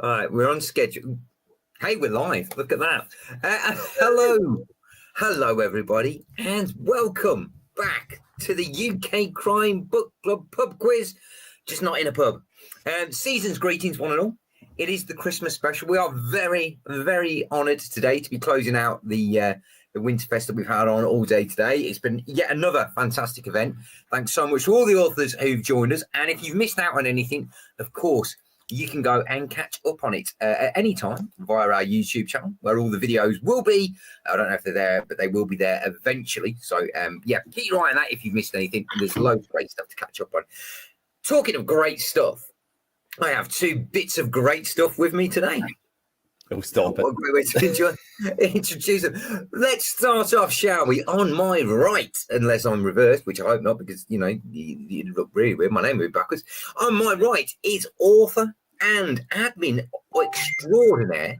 All right, we're on schedule. Hey, we're live. Look at that. Hello, everybody, and welcome back to the UK Crime Book Club Pub Quiz, just not in a pub. Season's greetings, one and all. It is the Christmas special. We are very, very honoured today to be closing out the Winterfest that we've had on all day today. It's been yet another fantastic event. Thanks so much to all the authors who've joined us. And if you've missed out on anything, of course, you can go and catch up on it at any time via our YouTube channel, where all the videos will be. I don't know if they're there, but they will be there eventually. So, yeah, keep your eye on that if you've missed anything. There's loads of great stuff to catch up on. Talking of great stuff, I have two bits of great stuff with me today. Oh, stop it. What a great way to introduce them. Let's start off, shall we? On my right, unless I'm reversed, which I hope not, because, you know, you look really weird. My name moved backwards. On my right is author and admin extraordinaire.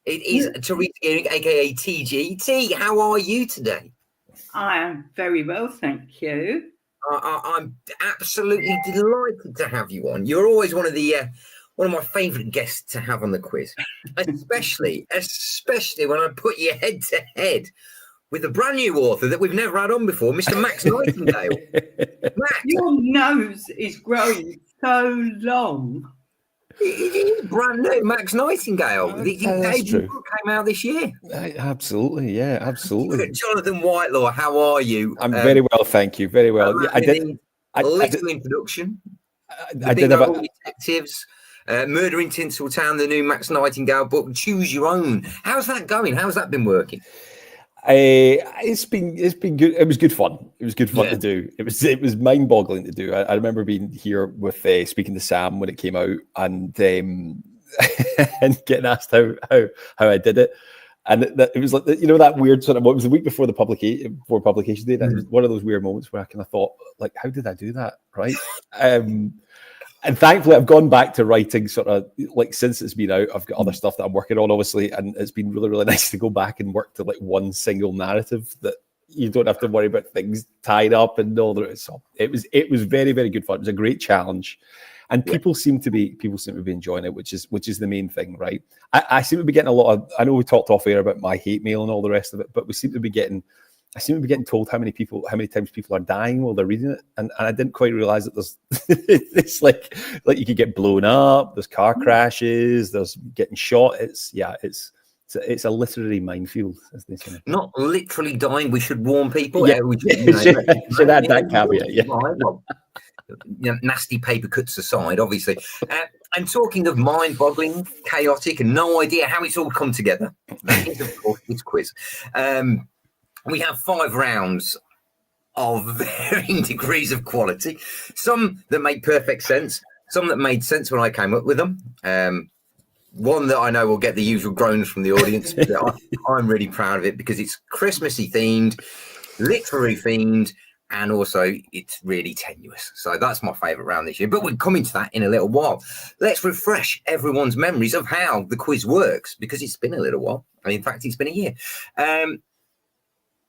It is Teresa Gearing, a.k.a. TG. T, how are you today? I am very well, thank you. I'm absolutely delighted to have you on. You're always one of my favourite guests to have on the quiz, especially when I put you head to head with a brand new author that we've never had on before, Mr. Max Nightingale. Max, your nose is growing so long. It is brand new, Max Nightingale. The debut book came out this year. Absolutely, yeah, absolutely. Jonathan Whitelaw, how are you? I'm very well, thank you. Very well. I did a little introduction. I did have detectives. Murder in Tinseltown, the new Max Nightingale book. Choose Your Own. How's that going? How's that been working? It's been good. It was good fun. It was good fun to do. It was mind boggling to do. I remember being here with speaking to Sam when it came out, and and getting asked how I did it, and it was like, you know, that weird sort of, what was the week before the publication day. That was one of those weird moments where I kind of thought, like, how did I do that, right? And thankfully, I've gone back to writing sort of like since it's been out. I've got other stuff that I'm working on, obviously, and it's been really, really nice to go back and work to like one single narrative that you don't have to worry about things tied up and all that. So it was very, very good fun. It was a great challenge, and people seem to be enjoying it, which is the main thing, right? I seem to be getting a lot of. I know we talked off air about my hate mail and all the rest of it, but I seem to be getting told how many times people are dying while they're reading it, and I didn't quite realize that there's it's like you could get blown up, there's car crashes, there's getting shot. It's a literary minefield, as they say. Not literally dying. We should warn people. Yeah, we should add that caveat. Yeah. Well, nasty paper cuts aside, obviously. And talking of mind-boggling, chaotic, and no idea how it's all come together, that is, of course, this quiz. We have 5 rounds of varying degrees of quality. Some that make perfect sense, some that made sense when I came up with them. One that I know will get the usual groans from the audience. But I'm really proud of it because it's Christmassy themed, literary themed, and also it's really tenuous. So that's my favourite round this year. But we're coming to that in a little while. Let's refresh everyone's memories of how the quiz works, because it's been a little while. In fact, it's been a year.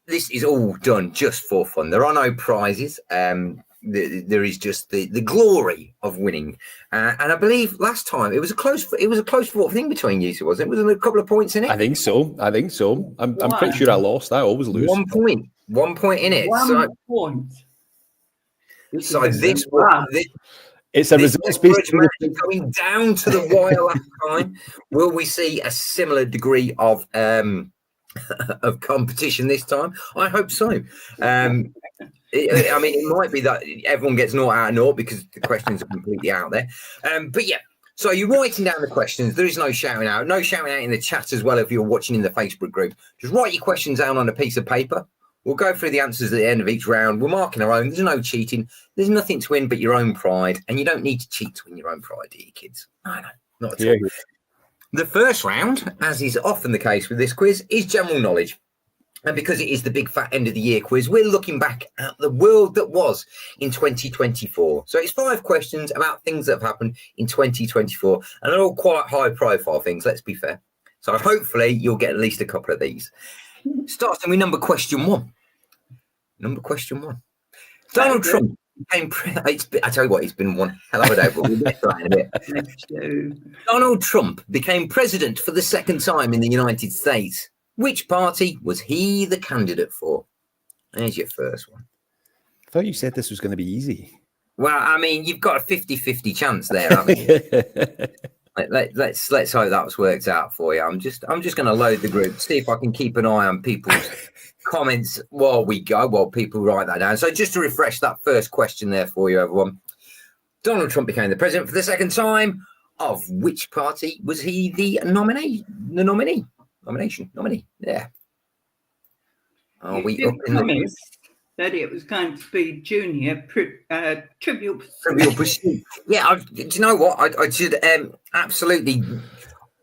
This is all done just for fun. There are no prizes. There is just the glory of winning. And I believe last time it was a close fought thing between you two, wasn't it? Wasn't there a couple of points in it? I think so. I'm pretty sure I lost. I always lose. 1 point. 1 point in it. One point. So this one. It's a results-based going down to the wire last time. Will we see a similar degree of competition this time? I hope so. It might be that everyone gets 0 out of 0 because the questions are completely out there. But yeah, so you're writing down the questions. There is no shouting out. No shouting out in the chat as well if you're watching in the Facebook group. Just write your questions down on a piece of paper. We'll go through the answers at the end of each round. We're marking our own. There's no cheating. There's nothing to win but your own pride. And you don't need to cheat to win your own pride, do you, kids? No, not at all. The first round, as is often the case with this quiz, is general knowledge. And because it is the big fat end of the year quiz, we're looking back at the world that was in 2024. So it's 5 questions about things that have happened in 2024. And they're all quite high profile things, let's be fair. So hopefully you'll get at least a couple of these. Starting with question one. Donald Trump I tell you what, it's been one hell of a day, but we'll get to that in a bit. Let's do. Donald Trump became president for the second time in the United States. Which party was he the candidate for? There's your first one. I thought you said this was going to be easy. Well, I mean, you've got a 50-50 chance there, haven't you? Let's hope that's worked out for you. I'm just going to load the group, see if I can keep an eye on people's comments while people write that down. So just to refresh that first question there for you, everyone. Donald Trump became the president for the second time. Of which party was he the nominee? Yeah. Are we up in the that it was going to be Junior Trivial Pursuit? Yeah, do you know what? I should absolutely.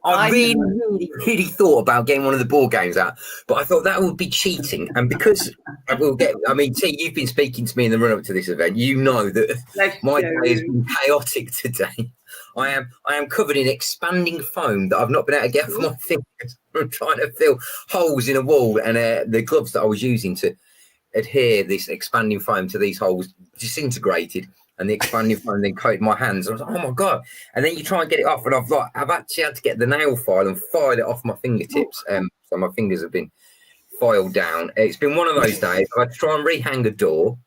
I really thought about getting one of the board games out, but I thought that would be cheating. And because T, you've been speaking to me in the run up to this event. You know that my day has been chaotic today. I am covered in expanding foam that I've not been able to get off my fingers. I'm trying to fill holes in a wall, and the gloves that I was using to adhere this expanding foam to these holes disintegrated, and the expanding foam then coated my hands. I was like, oh my god! And then you try and get it off, and I've actually had to get the nail file and file it off my fingertips. So my fingers have been filed down. It's been one of those days. I had to try and rehang a door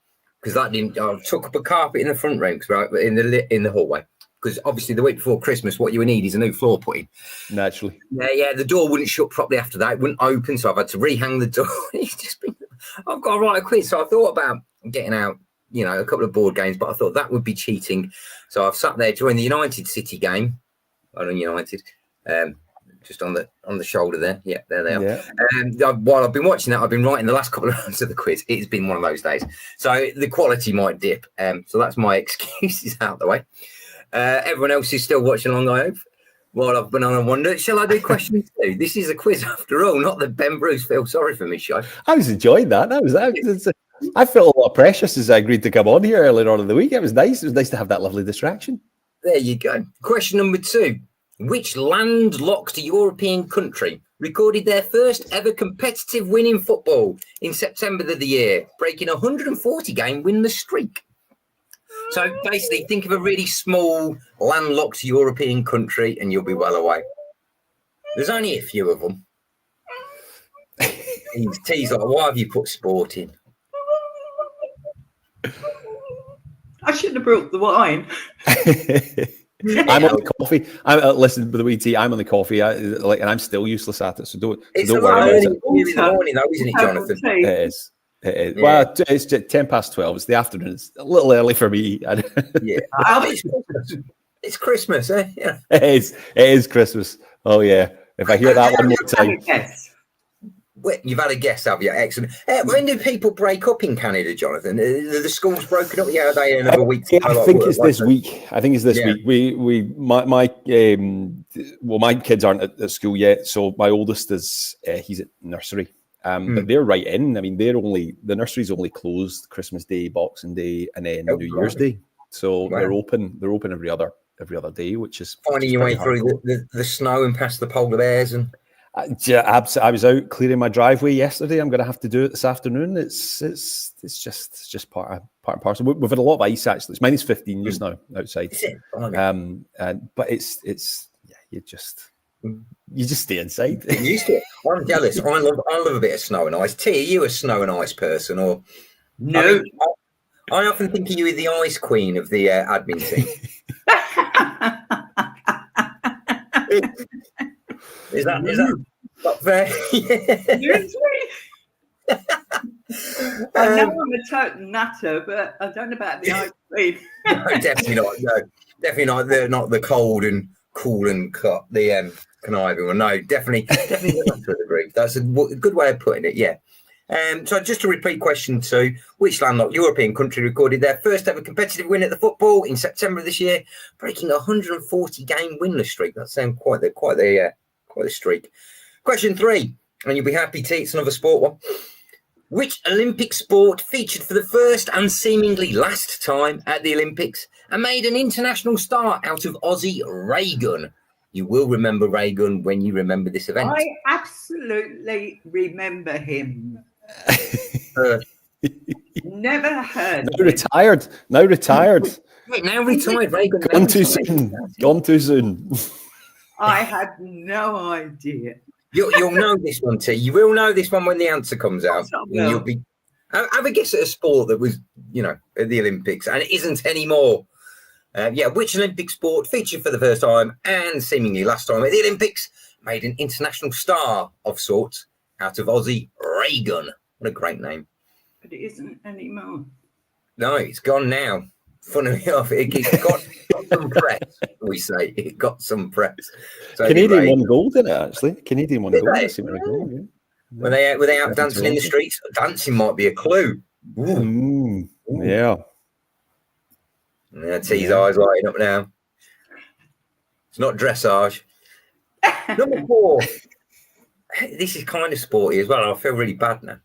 because that didn't. I took up a carpet in the front room, right, in the hallway. Because obviously the week before Christmas, what you would need is a new floor putting. Naturally. Yeah, the door wouldn't shut properly after that. It wouldn't open, so I've had to rehang the door. It's just been, I've got to write a quiz. So I thought about getting out, a couple of board games, but I thought that would be cheating. So I've sat there during the United City game. I don't United, just on the shoulder there. Yeah, there they are. Yeah. While I've been watching that, I've been writing the last couple of rounds of the quiz. It's been one of those days. So the quality might dip. So that's my excuses out the way. Everyone else is still watching along, I hope. While I've been on a wonder, shall I do question 2? This is a quiz after all, not the Ben Bruce feel sorry for me show. I was enjoying that. I felt a lot of precious as I agreed to come on here earlier on in the week. It was nice. It was nice to have that lovely distraction. There you go. Question number 2. Which landlocked European country recorded their first ever competitive win in football in September of the year, breaking a 140-game winless streak? So basically, think of a really small, landlocked European country, and you'll be well away. There's only a few of them. T's like, why have you put sport in? I should have brought the wine. I'm on the coffee. Listen, by the way, T, I'm on the coffee, and I'm still useless at it. So don't worry about it. It's in the morning, though, isn't it, Jonathan? It is. Yeah. Well, it's 12:10. It's the afternoon. It's a little early for me. Yeah, it's Christmas, eh? Yeah. It is Christmas. Oh yeah. If I hear that one more time. Well, you've had a guess, have you? Excellent. When do people break up in Canada, Jonathan? Are the schools broken up? Yeah, are they another week? I think it's this week. week. My kids aren't at school yet, so my oldest is he's at nursery. But they're right in. I mean, the nursery's only closed Christmas Day, Boxing Day, and then New Year's Day. So they're open. They're open every other day, which is finding your way through the snow and past the polar bears. And I was out clearing my driveway yesterday. I'm going to have to do it this afternoon. It's just part and parcel. We've had a lot of ice actually. It's minus 15 just now outside. But it's you just stay inside. I'm used to it. I'm jealous. I love a bit of snow and ice. T, are you a snow and ice person or no? I often think of you as the ice queen of the admin team. Is that not fair? I know I'm a total nutter, but I don't know about the ice cream. No, definitely not. No, definitely not. They're not the cold and cool and cut. The conniving one. No, definitely not to a degree. That's a good way of putting it. Yeah. So just to repeat question 2, which landlocked European country recorded their first ever competitive win at the football in September of this year, breaking a 140-game winless streak? That sounds quite the streak. Question 3, and you'll be happy, T. It's another sport one. Which Olympic sport featured for the first and seemingly last time at the Olympics and made an international star out of Aussie ray gun? You will remember ray gun when you remember this event. I absolutely remember him. Never heard. Now retired. Now retired. Right, now retired, Reagan. Gone too soon. Gone too soon. I had no idea. You'll know this one, T. You will know this one when the answer comes out. I And will. you'll be. Have a guess at a sport that was, at the Olympics, and it isn't anymore. Which Olympic sport featured for the first time and seemingly last time at the Olympics made an international star of sorts out of Aussie Reagan? What a great name. But it isn't anymore. No, it's gone now. Funnily enough, it got some press, we say. It got some press. So Canadian won gold in it, actually. Canadian won gold. they? Were they out dancing in the streets? Dancing might be a clue. Ooh. Yeah. T's eyes lighting up now. It's not dressage. Number 4. This is kind of sporty as well. I feel really bad now.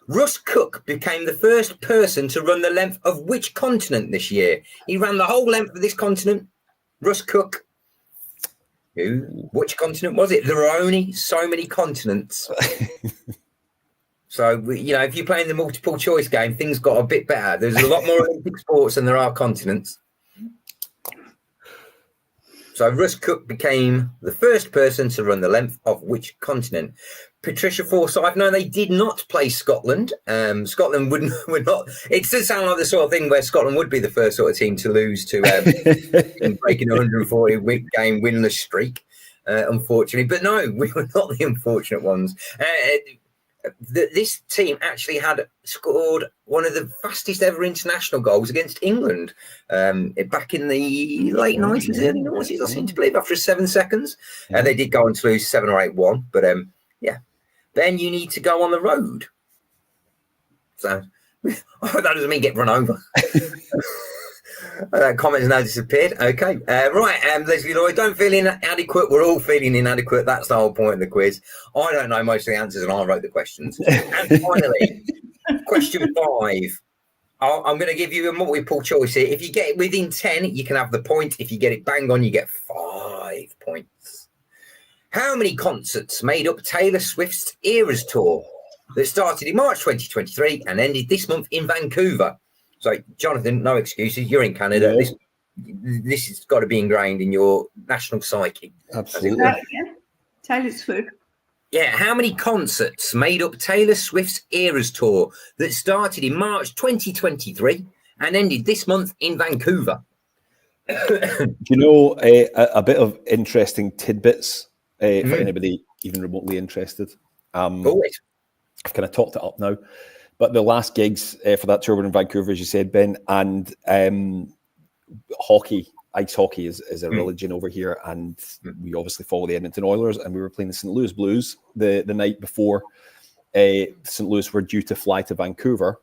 Russ Cook became the first person to run the length of which continent this year? He ran the whole length of this continent. Russ Cook. Which continent was it? There are only so many continents. So, if you're playing the multiple choice game, things got a bit better. There's a lot more Olympic sports than there are continents. So Russ Cook became the first person to run the length of which continent? Patricia Forsyth. No, they did not play Scotland. Scotland would not. It does sound like the sort of thing where Scotland would be the first sort of team to lose to breaking a 140 game winless streak, unfortunately. But no, we were not the unfortunate ones. This team actually had scored one of the fastest ever international goals against England back in the late 90s, early 90s, I seem to believe, after 7 seconds. They did go on to lose 7 or 8-1, but then you need to go on the road. So that doesn't mean get run over. That comment has now disappeared. Okay. Right. Leslie Lloyd, don't feel inadequate. We're all feeling inadequate. That's the whole point of the quiz. I don't know most of the answers and I wrote the questions. And finally, question 5. I'm going to give you a multiple choice here. If you get it within 10, you can have the point. If you get it bang on, you get 5 points. How many concerts made up Taylor Swift's Eras Tour that started in March 2023 and ended this month in Vancouver? So, Jonathan, no excuses. You're in Canada. Yeah. This has got to be ingrained in your national psyche. Absolutely. Taylor Swift. Yeah. How many concerts made up Taylor Swift's Eras Tour that started in March 2023 and ended this month in Vancouver? Do you know a bit of interesting tidbits for anybody even remotely interested? Always. I've kind of talked it up now. But the last gigs for that tour were in Vancouver, as you said, Ben, and ice hockey is a religion over here, and we obviously follow the Edmonton Oilers, and we were playing the St. Louis Blues the night before St. Louis were due to fly to Vancouver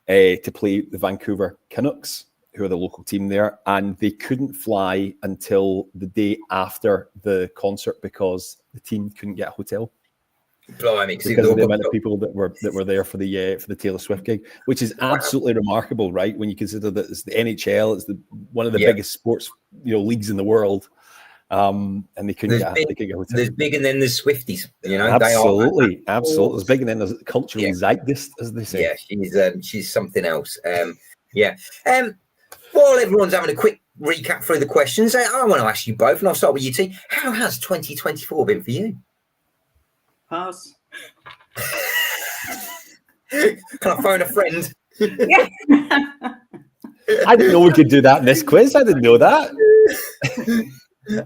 to play the Vancouver Canucks, who are the local team there, and they couldn't fly until the day after the concert because the team couldn't get a hotel. Blimey, Because of the amount of people that were there for the Taylor Swift gig, which is absolutely remarkable, right? When you consider that it's the NHL, it's one of the biggest sports leagues in the world, and they couldn't get a hotel. There's big and then there's Swifties, Absolutely. There's big and then there's cultural zeitgeist, as they say. Yeah, she's something else. While everyone's having a quick recap through the questions, I want to ask you both, and I'll start with you, T. How has 2024 been for you? Pass. Can I phone a friend? Yeah. I didn't know we could do that in this quiz. I didn't know that.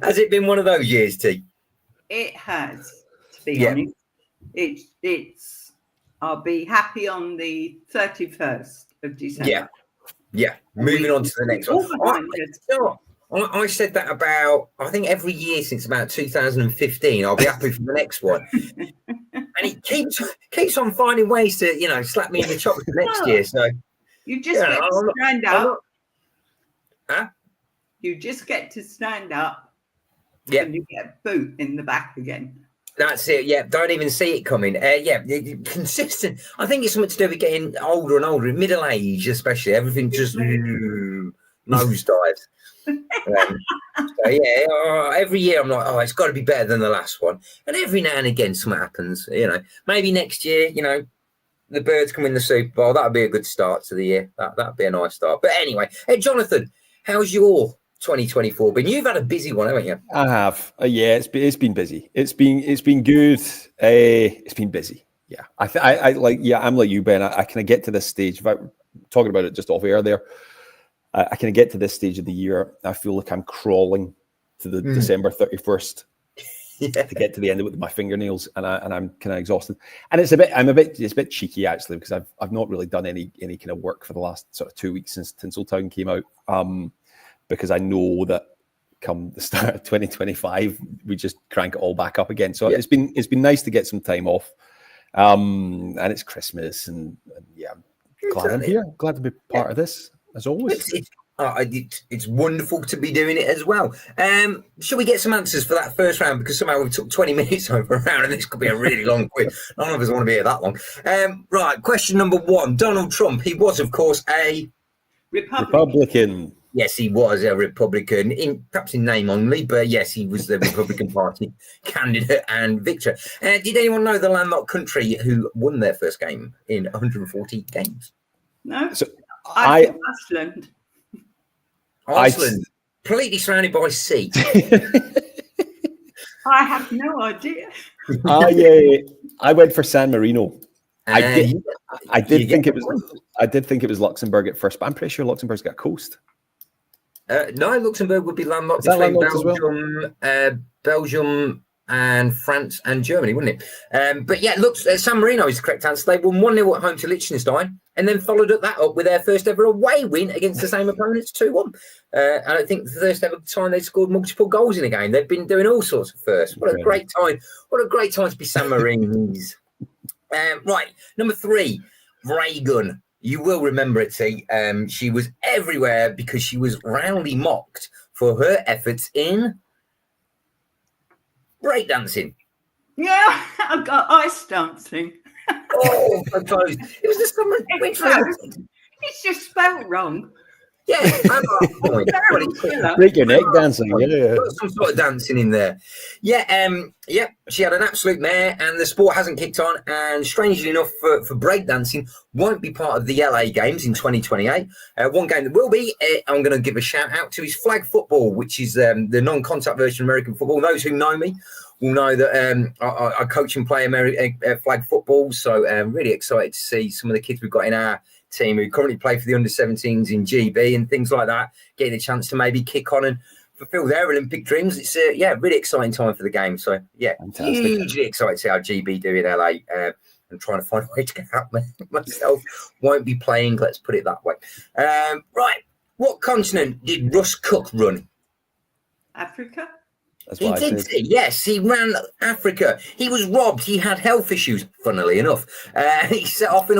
Has it been one of those years, T? It has, to be honest. It's. I'll be happy on the 31st of December. Yeah. Moving on to the next one. I said that about, I think, every year since about 2015. I'll be happy for the next one. And it keeps on finding ways to, slap me in the chops for next year. So you just get to stand up. Huh? You just get to stand up. Yeah. And you get a boot in the back again. That's it. Yeah. Don't even see it coming. Consistent. I think it's something to do with getting older and older, in middle age, especially. Everything just nosedives. Every year I'm like, it's got to be better than the last one, and every now and again something happens. Maybe next year, the Birds can win the Super Bowl. That would be a good start to the year. That'd be a nice start. But anyway, hey, Jonathan, how's your 2024 been? You've had a busy one, haven't you? I have. Yeah, it's been busy. It's been good. It's been busy. Yeah, I like. Yeah, I'm like you, Ben. I kind of get to this stage. If I'm talking about it just off air there, I kind of get to this stage of the year. I feel like I'm crawling to the December 31st to get to the end of it with my fingernails, and I'm kind of exhausted. And it's a bit cheeky actually, because I've not really done any kind of work for the last sort of 2 weeks since Tinseltown came out. Because I know that come the start of 2025, we just crank it all back up again. So it's been nice to get some time off. And it's Christmas, and yeah, I'm glad I'm here. Glad to be part of this, as always. It's wonderful to be doing it as well. Shall we get some answers for that first round? Because somehow we took 20 minutes over a round, and this could be a really long quiz. None of us want to be here that long. Right, question number 1. Donald Trump, he was, of course, a Republican. Yes, he was a Republican, perhaps in name only, but yes, he was the Republican Party candidate and victor. Did anyone know the landlocked country who won their first game in 140 games? No. So Iceland. Iceland, completely surrounded by sea. I have no idea. I went for San Marino. I did think it was Luxembourg at first, but I'm pretty sure Luxembourg's got a coast. No, Luxembourg would be landlocked between Belgium and France and Germany, wouldn't it? But yeah, look, San Marino is the correct answer. They won 1-0 at home to Liechtenstein, and then followed that up with their first ever away win against the same opponents, 2-1. And I think the first ever time they scored multiple goals in a game. They've been doing all sorts of firsts. What a great time! What a great time to be San Marinos. Right, number 3, Reagan. You will remember it, T. She was everywhere because she was roundly mocked for her efforts in breakdancing. Yeah, I've got ice dancing. Oh, so close. It was just someone. It's just spelled wrong. Yeah, break your neck dancing. Yeah, got some sort of dancing in there. Yeah, she had an absolute mare, and the sport hasn't kicked on. And strangely enough, for breakdancing, won't be part of the LA Games in 2028. One game that will be, I'm going to give a shout out to, is flag football, which is the non-contact version of American football. Those who know me will know that I coach and play flag football, so I'm really excited to see some of the kids we've got in our team who currently play for the under-17s in GB and things like that, getting a chance to maybe kick on and fulfill their Olympic dreams. It's really exciting time for the game. So yeah, fantastic. Hugely excited to see how GB do in LA. I'm trying to find a way to get out myself. Won't be playing, let's put it that way. Right, what continent did Russ Cook run? Africa. He did, yes. He ran Africa. He was robbed. He had health issues, funnily enough. He set off in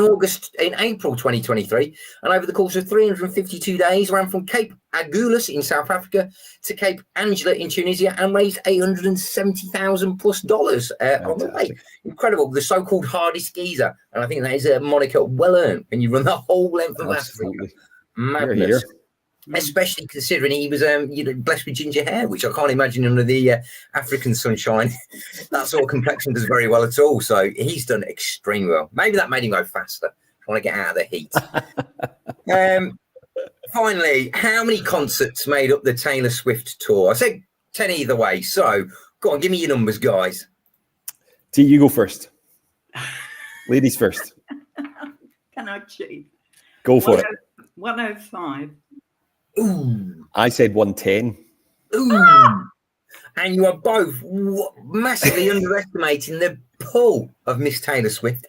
April 2023, and over the course of 352 days, ran from Cape Agulhas in South Africa to Cape Angela in Tunisia, and raised $870,000+ on the way. Incredible. The so-called hardest geezer, and I think that is a moniker well earned when you run the whole length of Africa. Madness. Especially considering he was blessed with ginger hair, which I can't imagine under the African sunshine. That sort of complexion does very well at all. So he's done extremely well. Maybe that made him go faster, trying to get out of the heat. Finally, how many concerts made up the Taylor Swift tour? I said 10 either way. So go on, give me your numbers, guys. T, you go first. Ladies first. Can I cheat? Go for it. 105. Ooh. I said 110. Ooh. And you are both massively underestimating the pull of Miss Taylor Swift.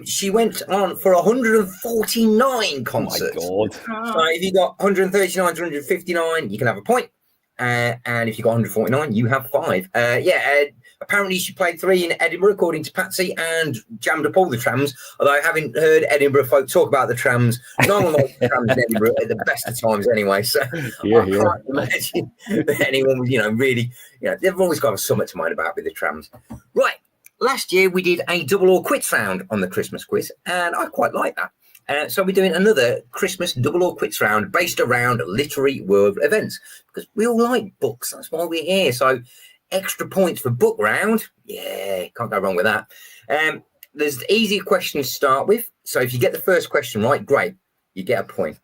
She went on for 149 concerts. Oh my God. So if you got 139 to 159, you can have a point. And if you got 149, you have 5. Apparently she played 3 in Edinburgh, according to Patsy, and jammed up all the trams. Although I haven't heard Edinburgh folk talk about the trams. No one likes the trams in Edinburgh at the best of times anyway. So I can't imagine that anyone would, really, they've always got a something to mind about with the trams. Right. Last year we did a double or quits round on the Christmas quiz, and I quite like that. So we're doing another Christmas double or quits round based around literary world events, because we all like books. That's why we're here. So extra points for book round. Yeah, can't go wrong with that. there's easy questions to start with. So if you get the first question right, great, you get a point.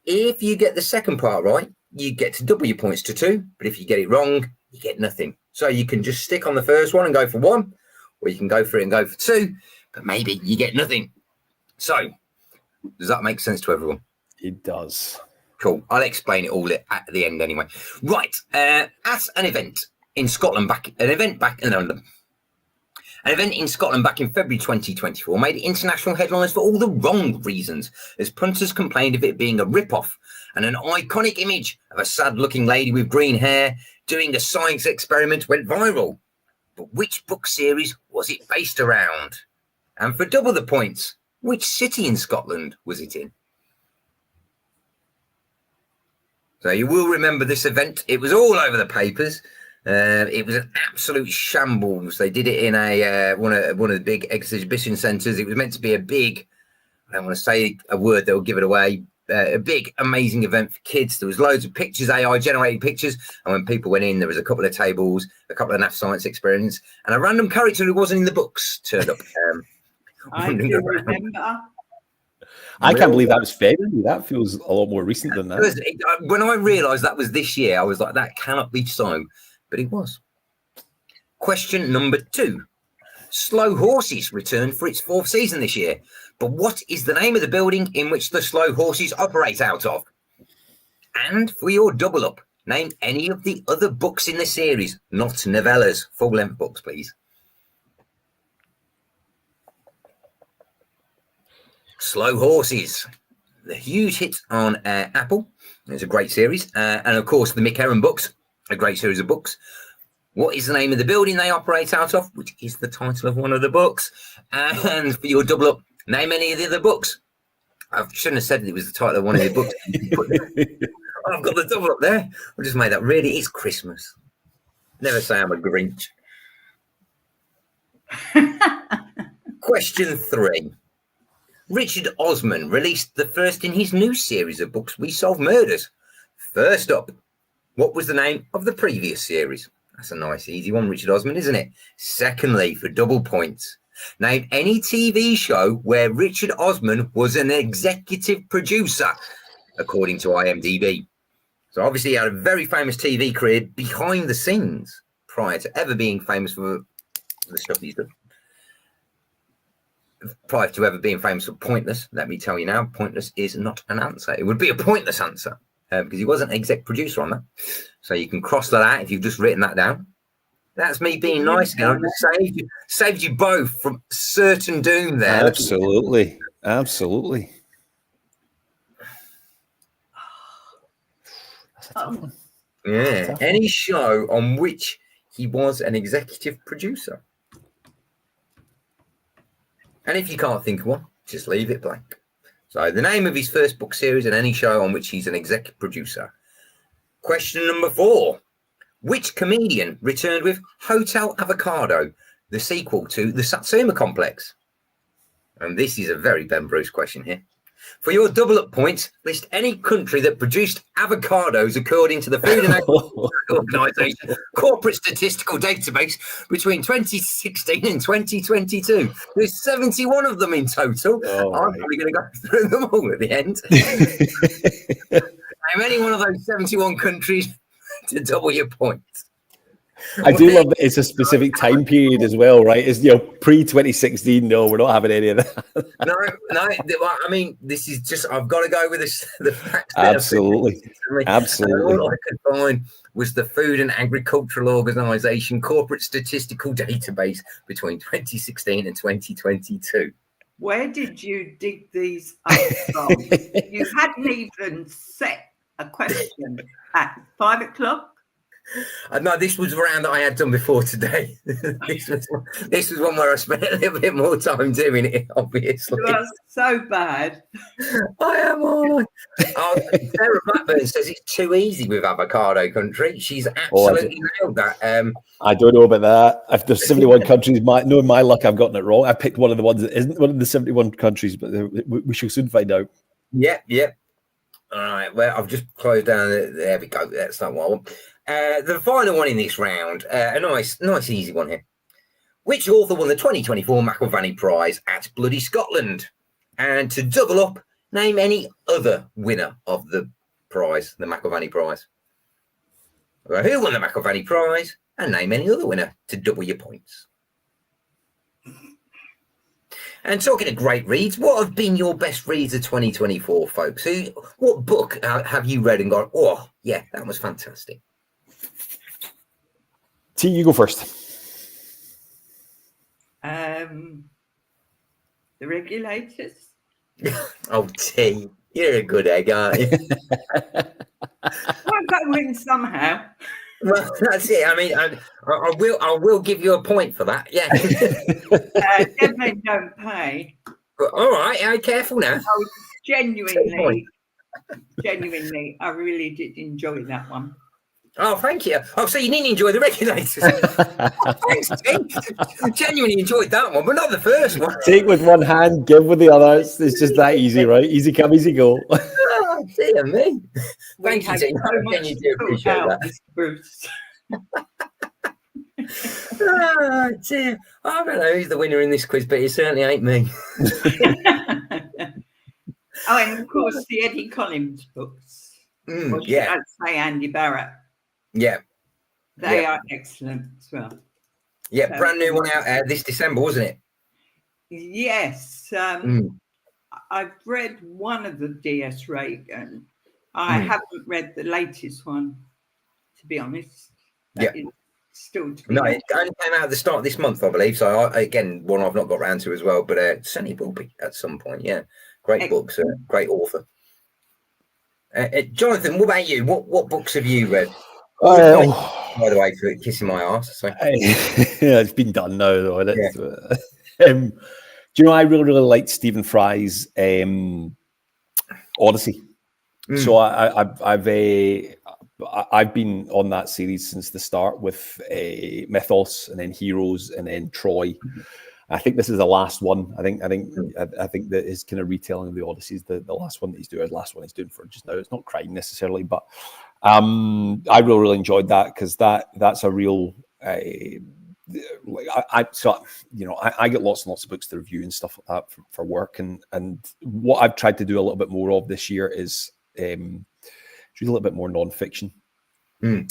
If you get the second part right, you get to double your points to 2. But if you get it wrong, you get nothing. So you can just stick on the first one and go for 1, or you can go for it and go for 2, but maybe you get nothing. So does that make sense to everyone? It does. Cool. I'll explain it all at the end anyway. Right. At an event in Scotland back in Scotland back in February 2024 made international headlines for all the wrong reasons, as punters complained of it being a rip-off, and an iconic image of a sad-looking lady with green hair doing a science experiment went viral. But which book series was it based around? And for double the points, which city in Scotland was it in? So you will remember this event. It was all over the papers. It was an absolute shambles. They did it in one of the big exhibition centres. It was meant to be a big, I don't want to say a word that will give it away, a big, amazing event for kids. There was loads of pictures, AI-generated pictures. And when people went in, there was a couple of tables, a couple of NAF science experiments, and a random character who wasn't in the books turned up. I do remember. I can't believe that was February. That feels a lot more recent than that. When I realised that was this year, I was like, that cannot be so. But it was. Question number 2. Slow Horses returned for its 4th season this year. But what is the name of the building in which the Slow Horses operate out of? And for your double up, name any of the other books in the series, not novellas, full-length books, please. Slow Horses, the huge hit on Apple. It's a great series. And of course, the Mick Herron books, a great series of books. What is the name of the building they operate out of, which is the title of one of the books? And for your double up, name any of the other books. I shouldn't have said it was the title of one of the books. I've got the double up there. I just made that. Really, it's Christmas. Never say I'm a Grinch. Question 3. Richard Osman released the first in his new series of books, We Solve Murders. First up, what was the name of the previous series? That's a nice, easy one, Richard Osman, isn't it? Secondly, for double points, name any TV show where Richard Osman was an executive producer, according to IMDb. So obviously he had a very famous TV career behind the scenes prior to ever being famous for the stuff he's done. Prior to ever being famous for Pointless, let me tell you now, Pointless is not an answer. It would be a pointless answer because he wasn't exec producer on that. So you can cross that out if you've just written that down. That's me being nice again. I just saved you both from certain doom there. Absolutely. Absolutely. Yeah. Any show on which he was an executive producer. And if you can't think of one, just leave it blank. So the name of his first book series and any show on which he's an executive producer. Question number 4. Which comedian returned with Hotel Avocado, the sequel to The Satsuma Complex? And this is a very Ben Bruce question here. For your double up points, list any country that produced avocados according to the Food and Agriculture Organization Corporate Statistical Database between 2016 and 2022. There's 71 of them in total. I'm probably going to go through them all at the end. Name any one of those 71 countries to double your points. I do love that it's a specific time period as well, right? It's, pre-2016. No, we're not having any of that. No. I mean, this is just, I've got to go with the facts. Absolutely. Absolutely. And all I could find was the Food and Agricultural Organization Corporate Statistical Database between 2016 and 2022. Where did you dig these up from? You hadn't even set a question at 5 o'clock. No, this was round that I had done before today. this was one where I spent a little bit more time doing it, obviously. You are so bad. I am all right. Sarah Blackburn says it's too easy with Avocado Country. She's absolutely nailed that. I don't know about that. If there's 71 countries, knowing my luck, I've gotten it wrong. I picked one of the ones that isn't one of the 71 countries, but we shall soon find out. Yep. All right. Well, I've just closed down. There we go. That's not what I want. The final one in this round, a nice easy one here. Which author won the 2024 McIlvanney Prize at Bloody Scotland? And to double up, name any other winner of the prize, the McIlvanney Prize. Well, who won the McIlvanney Prize? And name any other winner to double your points. And talking of great reads, what have been your best reads of 2024, folks? What book have you read and gone, oh, yeah, that was fantastic? T, you go first. The Regulators. Oh, T, you're a good egg, aren't you? I've got to win somehow. Well, that's it. I mean, I will give you a point for that. Yeah. Dead Men Don't Pay. All right. Careful now. Oh, genuinely, I really did enjoy that one. Oh, thank you. Oh, so you didn't enjoy The Regulators? Thanks, Tim. Genuinely enjoyed that one, but not the first one. Take with one hand, give with the other. It's just that easy, right? Easy come, easy go. Oh, dear me. Thank you, Tim. So You do appreciate that. Bruce. Oh, dear. I don't know who's the winner in this quiz, but it certainly ain't me. Oh, and of course, the Eddie Collins books. Yeah. I'd say Andy Barrett. Yeah. They are excellent as well. Yeah, So, brand new one out this December, wasn't it? Yes. I've read one of the D.S. Reagan. I haven't read the latest one, to be honest. That is still to be it only came out at the start of this month, I believe. So, again, one I've not got round to as well, but certainly will be at some point. Yeah. Great books, great author. Jonathan, what about you? What books have you read? By the way, for kissing my ass. So. Yeah, it's been done now, though. Do you know, I really liked Stephen Fry's Odyssey. So I've been on that series since the start with Mythos, and then Heroes, and then Troy. I think this is the last one. I think that his kind of retelling of the Odyssey is the last one that he's doing. The last one he's doing for just now. It's not crime necessarily, but I really enjoyed that, because that's a real. I get lots and lots of books to review and stuff like that for work, and what I've tried to do a little bit more of this year is read a little bit more non-fiction.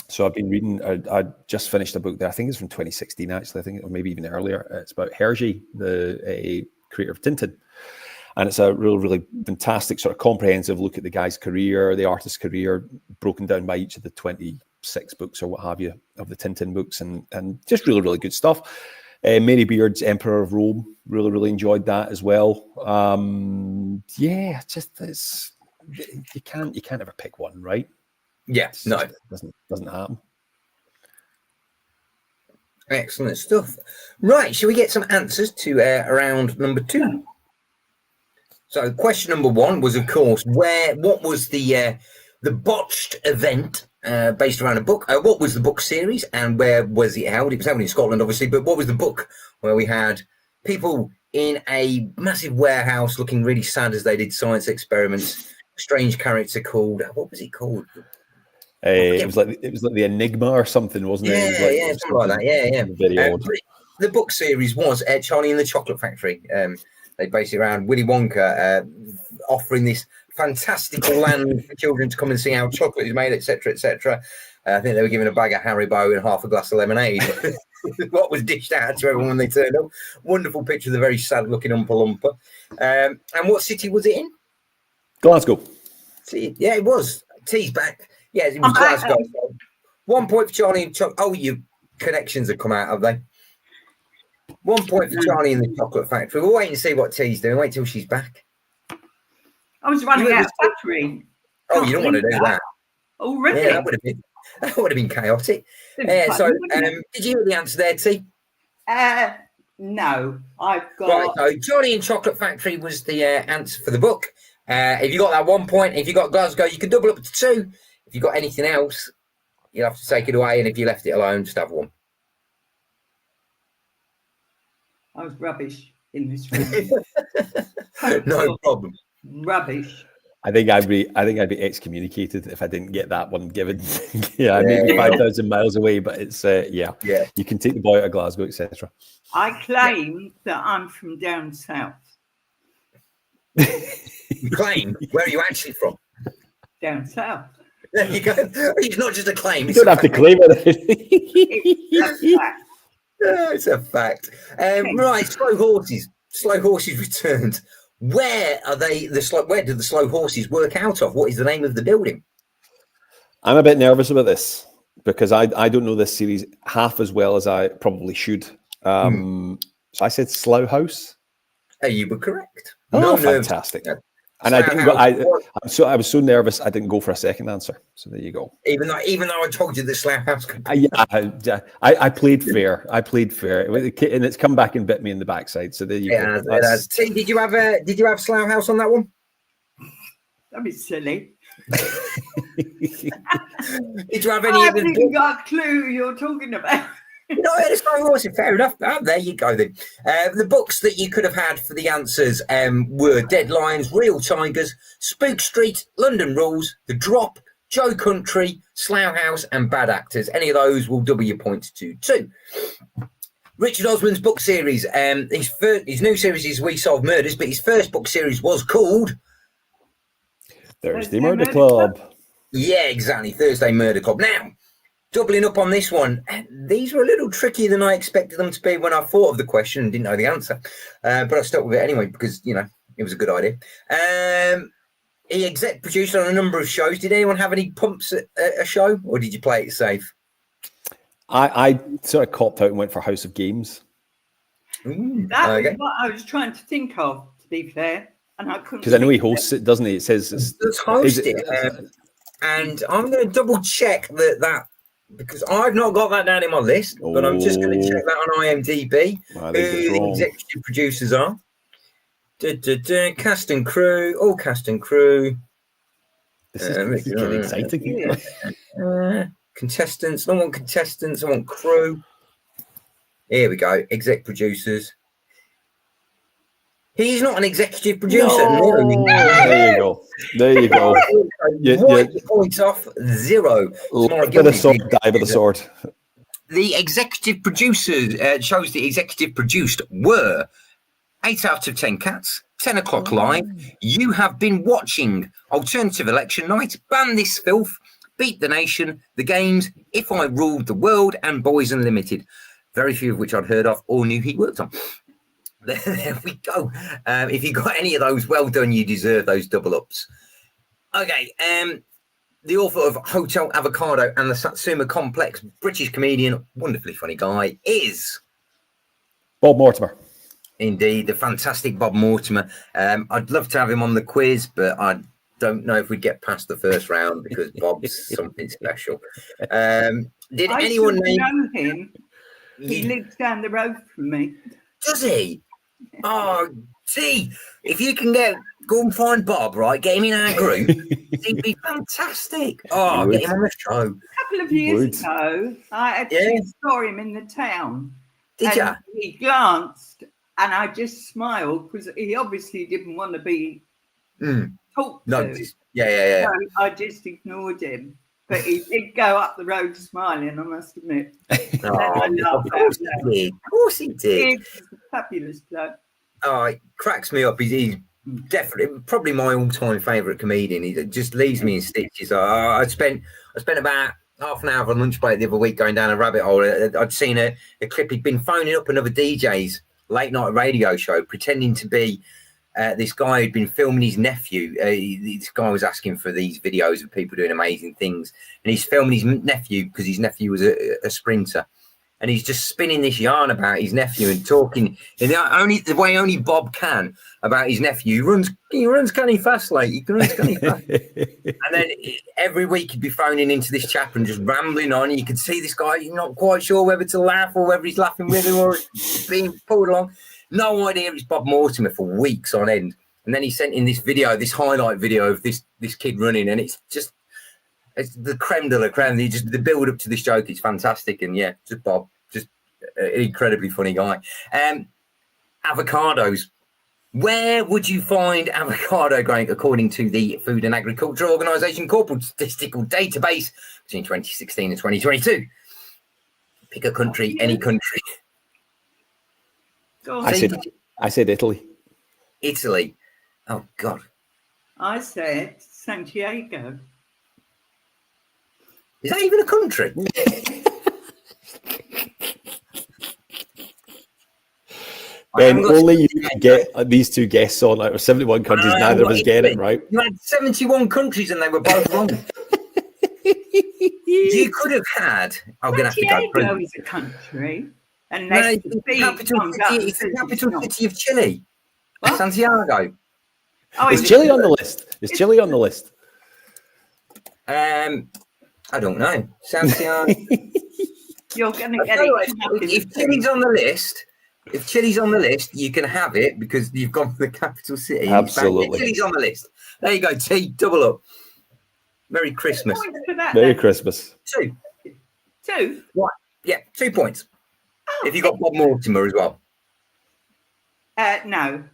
So I've been reading. I just finished a book that I think is from 2016, actually. I think, or maybe even earlier. It's about Hergé, the creator of Tintin, and it's a really fantastic sort of comprehensive look at the guy's career, the artist's career, broken down by each of the 26 books or what have you of the Tintin books, and just really good stuff. Mary Beard's Emperor of Rome, really enjoyed that as well. It's you can't ever pick one, right? Yeah, no, it doesn't happen. Excellent stuff. Right, shall we get some answers to round number 2? So, question number 1 was, of course, what was the botched event based around a book? What was the book series, and where was it held? It was held in Scotland, obviously, but what was the book where we had people in a massive warehouse looking really sad as they did science experiments? A strange character called, what was it called? It was like the Enigma or something, wasn't it? Yeah, something like that. Yeah. Very odd. The book series was Charlie and the Chocolate Factory. They based it around Willy Wonka offering this fantastical land for children to come and see how chocolate is made, etc., etc. I think they were given a bag of Haribo and half a glass of lemonade. What was dished out to everyone when they turned up. Wonderful picture of the very sad-looking Oompa Loompa. And what city was it in? Glasgow. Yeah, it was. T's back. Yeah, it was Glasgow. 1 point for Charlie and Chocolate. Oh, your connections have come out, have they? 1 point for Charlie and the Chocolate Factory. We'll wait and see what T's doing. Wait till she's back. I was running out of battery. Oh, you don't want to do that. Oh, really? Yeah, that would have been chaotic. So, did you hear the answer there, T? No, I've got. Right, so Charlie and Chocolate Factory was the answer for the book. If you got that 1 point, if you got Glasgow, you could double up to 2. If you got anything else, you'll have to take it away. And if you left it alone, just have 1. I was rubbish in this room. No problem. Rubbish. I think I'd be excommunicated if I didn't get that one given. I may be 5,000 miles away, but it's you can take the boy out of Glasgow, etc. I claim that I'm from down south. You claim? Where are you actually from? Down south. There you go. It's not just a claim. You don't have to claim it. It's a fact. Right, slow horses. Slow horses returned. Where are they? Where do the slow horses work out of? What is the name of the building? I'm a bit nervous about this because I don't know this series half as well as I probably should. So I said Slough House. You were correct. Oh, no fantastic! Nerves. And I didn't go. I was so nervous I didn't go for a second answer. So there you go. Even though I told you that Slough House could. I played fair. And it's come back and bit me in the backside. So there you go. T, did you have Slough House on that one? That'd be silly. Did you have any? I haven't got a clue you're talking about. No, it's not horses. Fair enough. Oh, there you go then. The books that you could have had for the answers were Dead Lions, Real Tigers, Spook Street, London Rules, The Drop, Joe Country, Slough House, and Bad Actors. Any of those will double your points to 2. Richard Osman's book series. His new series is We Solve Murders, but his first book series was called Thursday Murder Club. Yeah, exactly. Thursday Murder Club. Now, doubling up on this one, these were a little trickier than I expected them to be when I thought of the question and didn't know the answer. But I stuck with it anyway because, it was a good idea. He exec produced on a number of shows. Did anyone have any pumps at a show or did you play it safe? I sort of copped out and went for House of Games. That was what I was trying to think of, to be fair. And I couldn't. Because I know he hosts it, doesn't he? It says it's hosted. And I'm going to double check that because I've not got that down in my list, but I'm just going to check that on IMDb. Who the executive producers are. Cast and crew, all cast and crew. This is getting exciting. Contestants. I want contestants. I want crew. Here we go. Exec producers. He's not an executive producer. No. There you go. Points off 0. Die by the sword. The executive producers shows the executive produced were 8 out of 10 Cats, 10 o'clock live. You have been watching Alternative Election Night, Ban This Filth, Beat the Nation, The Games, If I Ruled the World, and Boys Unlimited. Very few of which I'd heard of or knew he worked on. There we go. If you got any of those, well done. You deserve those double ups. Okay. The author of Hotel Avocado and the Satsuma Complex, British comedian, wonderfully funny guy, is Bob Mortimer. Indeed, the fantastic Bob Mortimer. I'd love to have him on the quiz, but I don't know if we'd get past the first round because Bob's something special. Did anyone know him? He lives down the road from me. Does he? Oh, T, if you can go and find Bob, right? Get him in our group. He'd be fantastic. Oh, get him on the show. A couple of years ago, I actually saw him in the town. Did you? He glanced, and I just smiled because he obviously didn't want to be talked to. Yeah. So I just ignored him. But he did go up the road smiling, I must admit. Of course he did. He's a fabulous bloke. Oh, it cracks me up. He's definitely probably my all-time favourite comedian. He just leaves me in stitches. I spent about half an hour of a lunch break the other week going down a rabbit hole. I'd seen a clip. He'd been phoning up another DJ's late-night radio show, pretending to be this guy who'd been filming his nephew. This guy was asking for these videos of people doing amazing things, and he's filming his nephew because his nephew was a sprinter, and he's just spinning this yarn about his nephew and talking in the way only Bob can about his nephew. He runs canny fast, like he runs canny fast. And then every week he'd be phoning into this chap and just rambling on. And you could see this guy, you're not quite sure whether to laugh or whether he's laughing with him or being pulled along. No idea it's Bob Mortimer for weeks on end. And then he sent in this video, this highlight video of this kid running, and it's the creme de la creme. The build up to this joke is fantastic. And yeah, just Bob, just an incredibly funny guy. Avocados. Where would you find avocado growing according to the Food and Agriculture Organization Corporate Statistical Database between 2016 and 2022? Pick a country, any country. I said Italy. Italy. Oh, God. I said Santiago. Is that even a country? Ben, only you can get these two guests on out of 71 countries. Neither of us get it right. You had 71 countries and they were both wrong. You could have had. I'm going to have to go. Santiago is a country. Unless it's the capital city of Chile. What? Santiago. Oh, is Chile on the list? Is Chile on the list? I don't know. Santiago. You're going to get it. If Chile's on the list. If Chile's on the list, you can have it because you've gone for the capital city. Absolutely. Chile's on the list. There you go, T. Double up. Merry Christmas. Merry Christmas. 2. 2? What? Yeah, 2 points. If you got Bob Mortimer as well. No.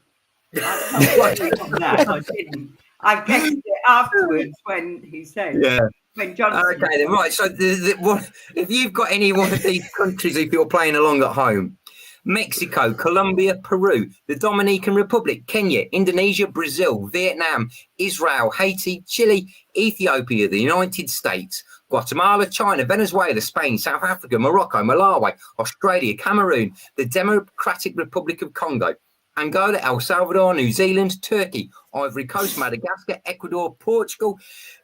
I didn't. I guessed it afterwards when he said. Yeah. When Johnson. Okay, then, right. So if you've got any one of these countries, if you're playing along at home, Mexico, Colombia, Peru, the Dominican Republic, Kenya, Indonesia, Brazil, Vietnam, Israel, Haiti, Chile, Ethiopia, the United States, Guatemala, China, Venezuela, Spain, South Africa, Morocco, Malawi, Australia, Cameroon, the Democratic Republic of Congo, Angola, El Salvador, New Zealand, Turkey, Ivory Coast, Madagascar, Ecuador, Portugal,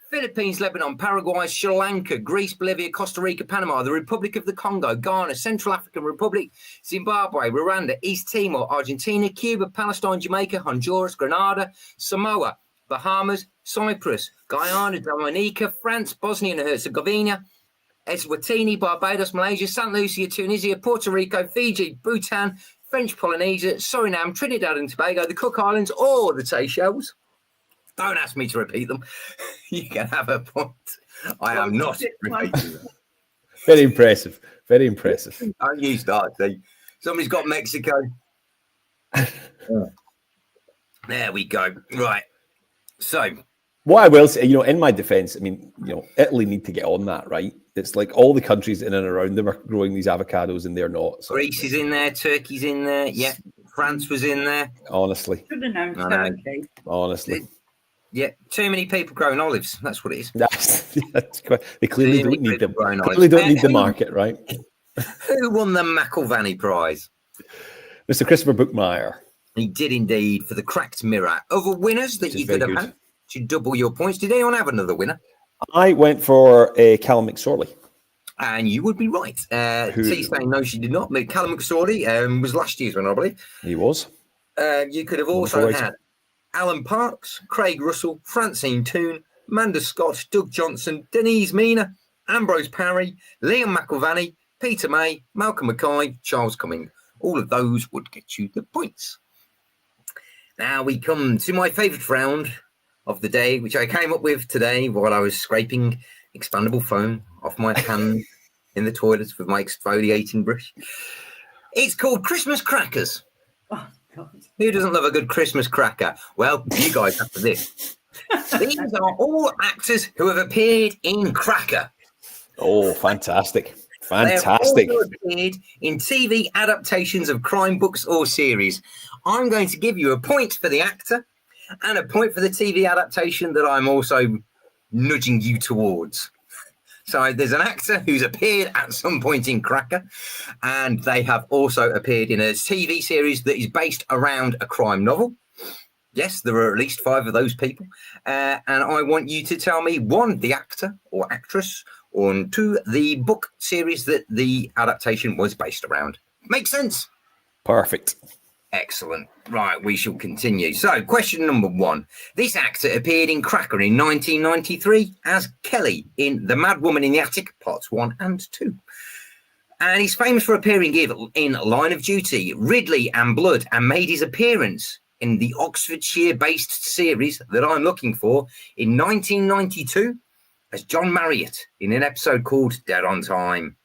Philippines, Lebanon, Paraguay, Sri Lanka, Greece, Bolivia, Costa Rica, Panama, the Republic of the Congo, Ghana, Central African Republic, Zimbabwe, Rwanda, East Timor, Argentina, Cuba, Palestine, Jamaica, Honduras, Grenada, Samoa, Bahamas, Cyprus, Guyana, Dominica, France, Bosnia and Herzegovina, Eswatini, Barbados, Malaysia, St. Lucia, Tunisia, Puerto Rico, Fiji, Bhutan, French Polynesia, Suriname, Trinidad and Tobago, the Cook Islands, or the Seychelles. Don't ask me to repeat them. You can have a point. I am not repeating them. Very impressive. Very impressive. Don't you start, see. Somebody's got Mexico. There we go. Right. So. What I will say, in my defense, I mean, Italy need to get on that, right? It's like all the countries in and around them are growing these avocados and they're not. So. Greece is in there. Turkey's in there. Yeah. France was in there. Honestly. Should have known Turkey. Honestly. Yeah, too many people growing olives. That's what it is. That's quite, they clearly don't need them. Clearly don't need the market, right? Who won the McIlvanney Prize? Mr. Christopher Bookmeyer. He did indeed for the Cracked Mirror. Other winners that you could have had to double your points. Did anyone have another winner? I went for Callum McSorley. And you would be right. She's saying no, she did not. But Callum McSorley was last year's winner, I believe. He was. You could have also had Alan Parks, Craig Russell, Francine Toon, Amanda Scott, Doug Johnson, Denise Mina, Ambrose Parry, Liam McIlvanney, Peter May, Malcolm Mackay, Charles Cumming. All of those would get you the points. Now we come to my favourite round of the day, which I came up with today while I was scraping expandable foam off my hands in the toilets with my exfoliating brush. It's called Christmas Crackers. Oh, God. Who doesn't love a good Christmas cracker? Well, you guys after this. These are all actors who have appeared in Cracker. Oh, fantastic. Fantastic. They have also appeared in TV adaptations of crime books or series. I'm going to give you a point for the actor and a point for the TV adaptation that I'm also nudging you towards. So there's an actor who's appeared at some point in Cracker, and they have also appeared in a TV series that is based around a crime novel. Yes, there are at least 5 of those people. And I want you to tell me, 1, the actor or actress, or 2, the book series that the adaptation was based around. Makes sense? Perfect. Excellent. Right, we shall continue. So, question number 1. This actor appeared in Cracker in 1993 as Kelly in The Mad Woman in the Attic, parts 1 and 2. And he's famous for appearing in Line of Duty, Ridley and Blood, and made his appearance in the Oxfordshire-based series that I'm looking for in 1992 as John Marriott in an episode called Dead on Time.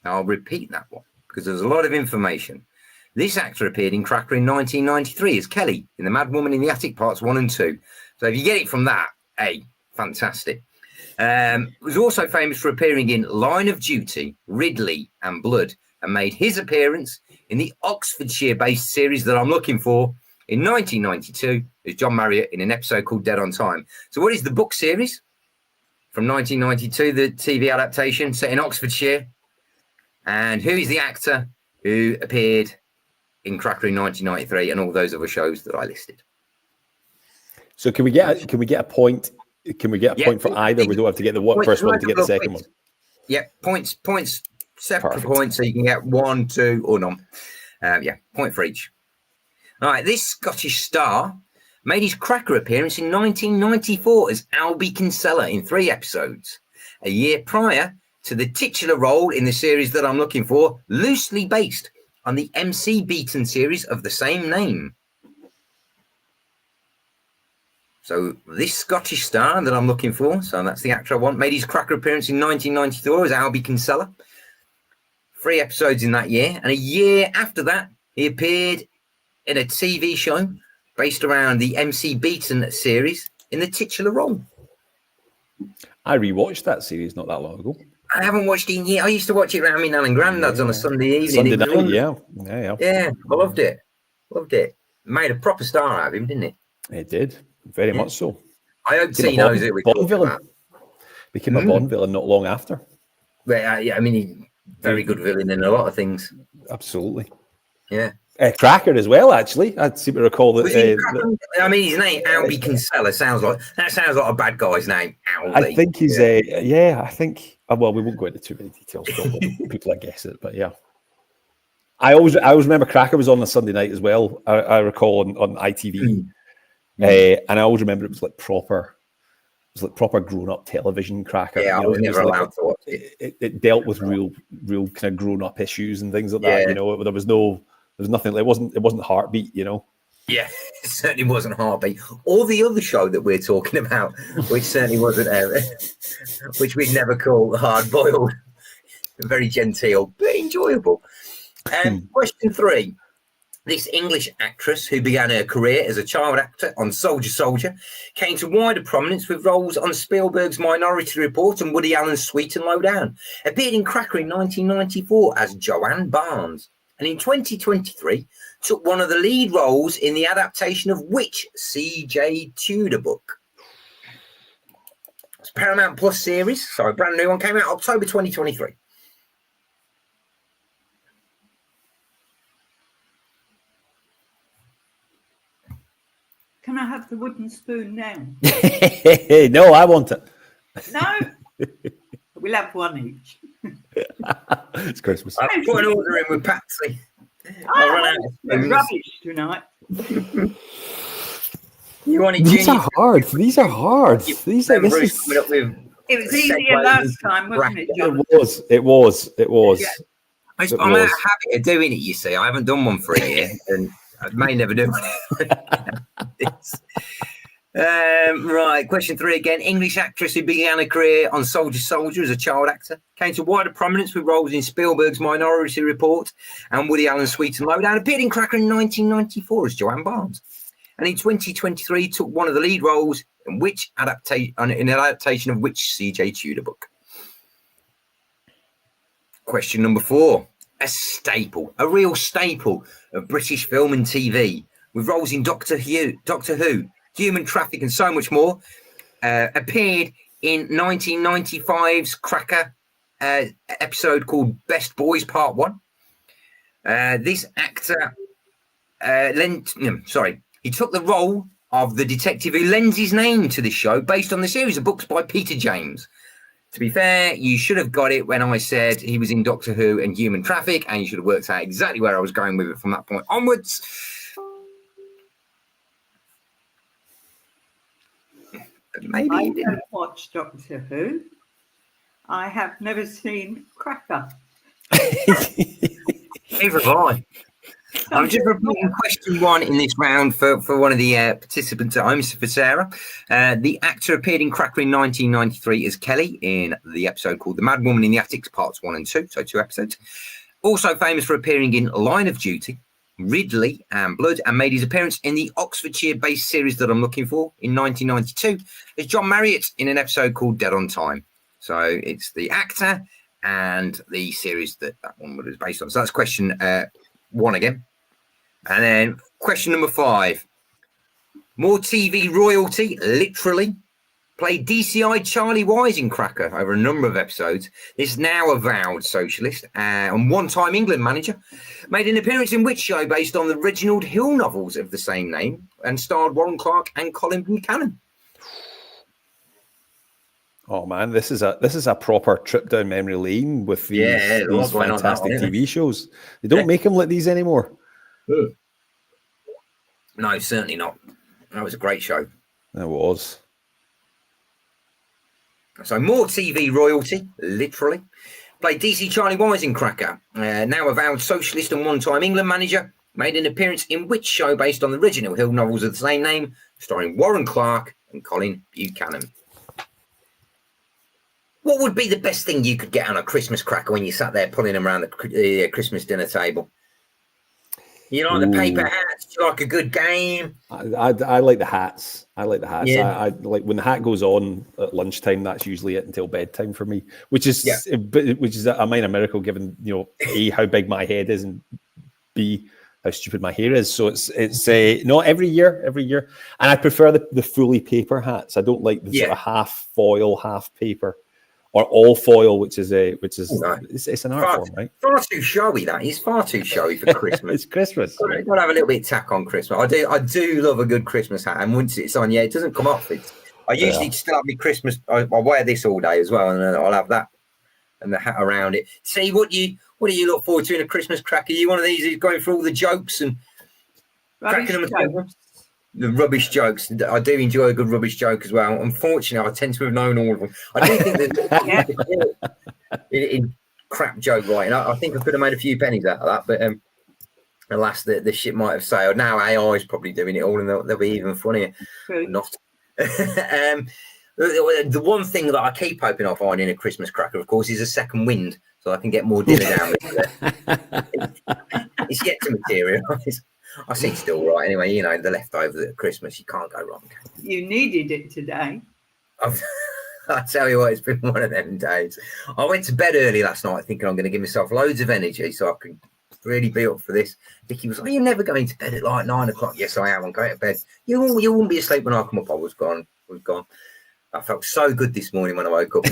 I'll repeat that one because there's a lot of information. This actor appeared in Cracker in 1993 as Kelly in The Mad Woman in the Attic Parts 1 and 2. So if you get it from that, hey, fantastic. Was also famous for appearing in Line of Duty, Ridley and Blood, and made his appearance in the Oxfordshire-based series That I'm Looking For in 1992 as John Marriott in an episode called Dead on Time. So what is the book series from 1992, the TV adaptation set in Oxfordshire? And who is the actor who appeared in Cracker in 1993 and all those other shows that I listed? So can we get a point? Can we get a point for either? We don't have to get the first one to get the second one. Yeah, points, separate points, so you can get 1, 2, or none. Point for each. All right, this Scottish star made his Cracker appearance in 1994 as Albie Kinsella in 3 episodes, a year prior to the titular role in the series That I'm Looking For, loosely based on the MC Beaton series of the same name. So this Scottish star that I'm looking for, so that's the actor I want, made his Cracker appearance in 1994 as Albie Kinsella. 3 episodes in that year. And a year after that, he appeared in a TV show based around the MC Beaton series in the titular role. I rewatched that series not that long ago. I haven't watched it in years. I used to watch it around my nan and granddad's on a Sunday evening. Sunday night, yeah. Yeah, I loved it. Made a proper star out of him, didn't it? It did. Very much so. I hope he knows it. Bond villain. Became a Bond villain not long after. Well, yeah, I mean, he's very good villain in a lot of things. Absolutely. Yeah. Cracker as well, actually. I seem to recall that. I mean, his name, Albie Kinsella, sounds like a bad guy's name. Albie. I think he's I think. Well, we won't go into too many details. People, I guess it, but yeah. I always remember Cracker was on a Sunday night as well. I recall on ITV. And I always remember it was like proper grown-up television Cracker. Yeah, I was never allowed to watch it. It dealt with real kind of grown-up issues and things like that. You know, there was nothing. It wasn't Heartbeat. You know. Yeah, it certainly wasn't Heartbeat. Or the other show that we're talking about, which certainly wasn't, which we'd never call Hard Boiled. Very genteel, but enjoyable. Question 3. This English actress, who began her career as a child actor on Soldier Soldier, came to wider prominence with roles on Spielberg's Minority Report and Woody Allen's Sweet and Low Down. Appeared in Cracker in 1994 as Joanne Barnes, and in 2023 took one of the lead roles in the adaptation of which C.J. Tudor book? It's Paramount Plus series, so a brand new one, came out October 2023. Can I have the wooden spoon now? No, I want it. No, we'll have one each. It's Christmas. I've put an order in with Patsy. I'll run out of spoons. Rubbish tonight. These are hard. These are hard. These are. This is... It was easier last time, wasn't it, John? It was. Yeah. I'm out of habit of doing it, you see. I haven't done one for a year, and I may never do one. Right, question 3 again. English actress who began a career on Soldier Soldier as a child actor, came to wider prominence with roles in Spielberg's Minority Report and Woody Allen's Sweet and Low Down, appeared in Cracker in 1994 as Joanne Barnes, and in 2023 took one of the lead roles in an adaptation of which C.J. Tudor book? Question number 4. A real staple of British film and TV, with roles in Doctor Who, Human Traffic, and so much more, appeared in 1995's Cracker episode called Best Boys Part 1. This actor, he took the role of the detective who lends his name to this show based on the series of books by Peter James. To be fair, you should have got it when I said he was in Doctor Who and Human Traffic, and you should have worked out exactly where I was going with it from that point onwards. Maybe I don't watch Doctor Who. I have never seen Cracker. Neither have I. I'm just repeating question 1 in this round for one of the participants at home, for Sarah. The actor appeared in Cracker in 1993 as Kelly in the episode called The Mad Woman in the Attic, Parts 1 and 2, so 2 episodes. Also famous for appearing in Line of Duty, Ridley and Blood, and made his appearance in the Oxfordshire-based series that I'm looking for in 1992 as John Marriott in an episode called Dead on Time. So it's the actor and the series that one was based on. So that's question 1 again. And then question number 5. More TV royalty, literally, played DCI Charlie Wisecracker over a number of episodes. This now avowed socialist and one-time England manager made an appearance in which show based on the Reginald Hill novels of the same name and starred Warren Clarke and Colin Buchanan? Oh man, this is a proper trip down memory lane with these fantastic TV shows. They don't make them like these anymore. No, certainly not. That was a great show. It was. So more TV royalty, literally. Played DC Charlie Wisecracker, now avowed socialist and one-time England manager, made an appearance in which show based on the Reginald Hill novels of the same name, starring Warren Clarke and Colin Buchanan? What would be the best thing you could get on a Christmas cracker when you sat there pulling them around the Christmas dinner table? You like the paper hats? You like a good game? I like the hats. I like the hats. Yeah. I like when the hat goes on at lunchtime. That's usually it until bedtime for me, which is a minor miracle given A, how big my head is, and B, how stupid my hair is. So it's not every year, and I prefer the fully paper hats. I don't like the sort of half foil, half paper. Or all foil, which is it's an art form, right? Far too showy. That is far too showy for Christmas. It's Christmas. Got to have a little bit of tack on Christmas. I do love a good Christmas hat, and once it's on, it doesn't come off. I usually still have my Christmas. I wear this all day as well, and then I'll have that and the hat around it. See what do you look forward to in a Christmas cracker? Are you one of these who's going through all the jokes and cracking them? The rubbish jokes. I do enjoy a good rubbish joke as well. Unfortunately, I tend to have known all of them. I do think that in crap joke writing, I think I could have made a few pennies out of that, but alas, the shit might have sailed. Now AI is probably doing it all, and they'll be even funnier. True. Not. The one thing that I keep hoping I find in a Christmas cracker, of course, is a second wind, so I can get more dinner down with it. It's yet to materialise. I think it's still right. Anyway, the leftovers at Christmas, you can't go wrong. You needed it today. I tell you what, it's been one of them days. I went to bed early last night thinking I'm going to give myself loads of energy so I can really be up for this. Vicky was like, you're never going to bed at like 9 o'clock. Yes, I am. I'm going to bed. You won't be asleep when I come up. I was gone. I felt so good this morning when I woke up.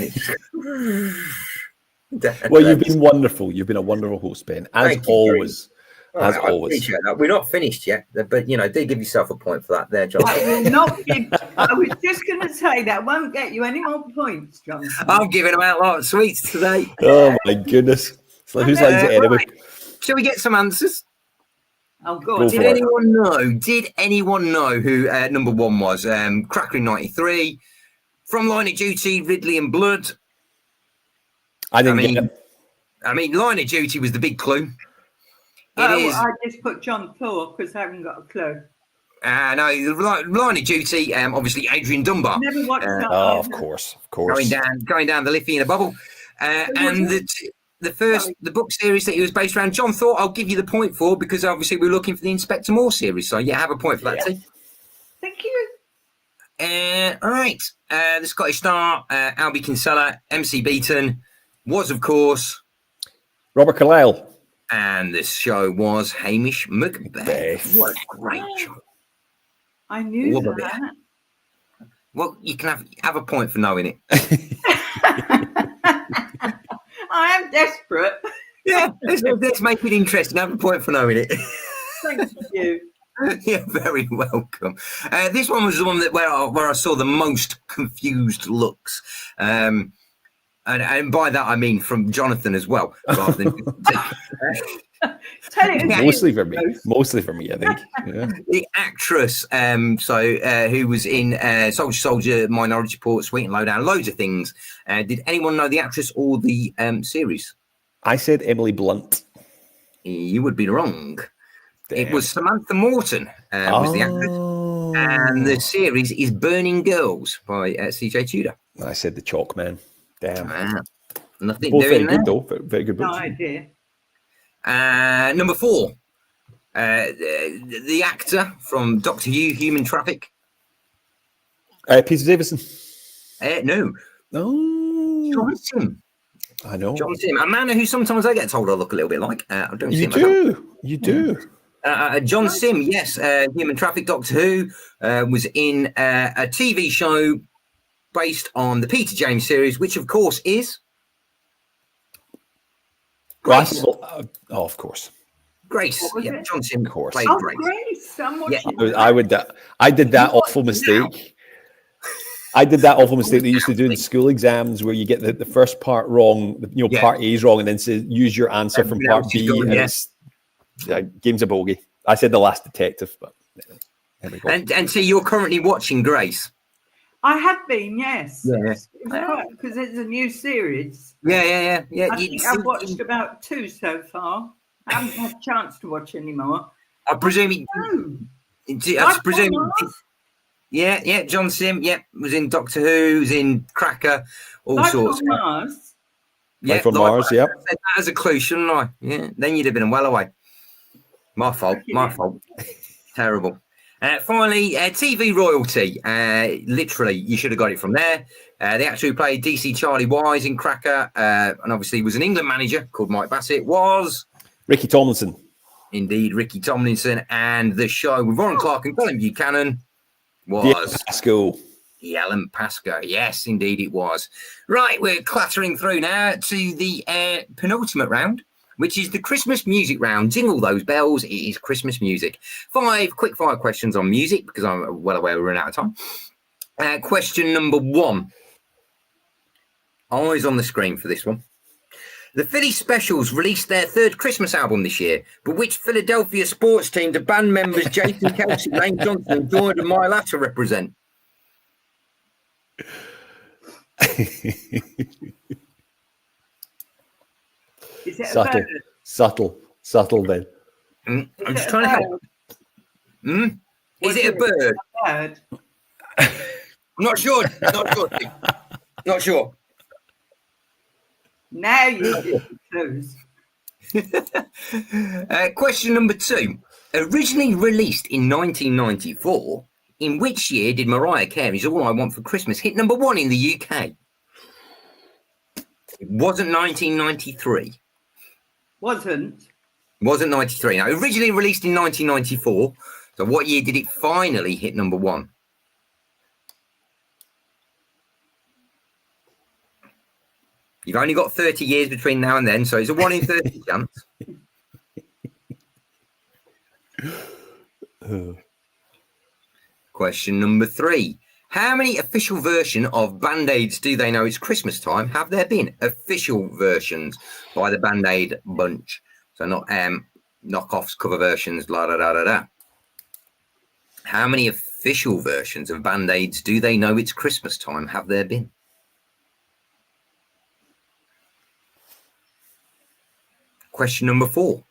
Well, you've been wonderful. You've been a wonderful host, Ben, as always. I appreciate that. We're not finished yet, but do give yourself a point for that there, John. I was just going to say that won't get you any more points, John. I'm giving them out like sweets today. Oh my goodness! So whose line's it anyway? Right. Shall we get some answers? Oh God! Did anyone know who number 1 was? Cracker in '93, From Line of Duty, Ridley and Blood. I didn't get it. I mean, Line of Duty was the big clue. I just put John Thor because I haven't got a clue. No, Line of Duty, obviously Adrian Dunbar. Never watched that. Oh, of course. Going down the Liffey in a bubble. And the book series that he was based around, John Thor, I'll give you the point for, because obviously we're looking for the Inspector Moore series. So have a point for that too. Thank you. All right. The Scottish Star, Albie Kinsella, MC Beaton was, of course, Robert Carlyle. And this show was Hamish Macbeth. What a great show. I knew that. Well, you can have a point for knowing it. I am desperate. Yeah, let's make it interesting. Have a point for knowing it. Thank you. You're very welcome. This one was the one where I saw the most confused looks. And by that I mean from Jonathan as well, rather than mostly for me, I think. Yeah. The actress, who was in Soldier, Minority Report, Sweet and Lowdown, loads of things. Did anyone know the actress or the series? I said Emily Blunt. You would be wrong. Damn. It was Samantha Morton was the actress, and the series is Burning Girls by CJ Tudor. I said the Chalk Man. Damn. Nothing both doing very there. good though. Very good books. No idea. Number 4. The actor from Doctor Who, Human Traffic. Peter Davison. No. Oh, John Sim. I know. John Sim, a man who sometimes I get told I look a little bit like. I don't see You him myself. do. You do. John Sim, yes. Human Traffic, Doctor Who, was in a TV show based on the Peter James series, which of course is Grace. Of course. Grace. Yeah, John Sim, of course. played Grace. Grace. I'm watching. Yeah, I did that awful mistake. I did that awful mistake they used to do in school exams where you get the first part wrong, part A is wrong, and then say use your answer from part B. It's game's a bogey. I said The Last Detective, but there we go. And so you're currently watching Grace. I have been, yes. Yeah. Because it's a new series. Yeah. I think I've watched about 2 so far. I haven't had a chance to watch any more. I presume Yeah, John Sim, was in Doctor Who, was in Cracker, all Life sorts. on Mars. Life on Mars, yeah. I said that as a clue, shouldn't I? Yeah, then you'd have been well away. My fault. Terrible. Finally, TV royalty. Literally, you should have got it from there. The actor who played DC Charlie Wise in Cracker, and obviously was an England manager called Mike Bassett, was Ricky Tomlinson. Indeed, Ricky Tomlinson. And the show with Warren Clark and Colin Buchanan was the Ellen Pascoe. Yes, indeed it was. Right, we're clattering through now to the penultimate round, which is the Christmas music round. Jingle those bells, it is Christmas music. 5 quick fire questions on music, because I'm well aware we're running out of time. Question number 1. Eyes on the screen for this one. The Philly Specials released their 3rd Christmas album this year, but which Philadelphia sports team do band members Jason Kelsey, Lane Johnson and Jordan Mailata represent? Is it a bird? Subtle then. I'm just trying to help. Is it a bird? I'm not sure. Not sure. Now you get clues. Question number 2. Originally released in 1994, in which year did Mariah Carey's All I Want for Christmas hit number 1 in the UK? It wasn't 1993. Wasn't 93. Now, originally released in 1994. So what year did it finally hit number 1? You've only got 30 years between now and then, so it's a 1 in 30 chance. Question number 3. How many official versions of Band-Aids Do They Know It's Christmas Time have there been? Official versions by the Band-Aid bunch. So not knockoffs, cover versions, la da da da da. How many official versions of Band-Aids Do They Know It's Christmas Time have there been? Question number 4.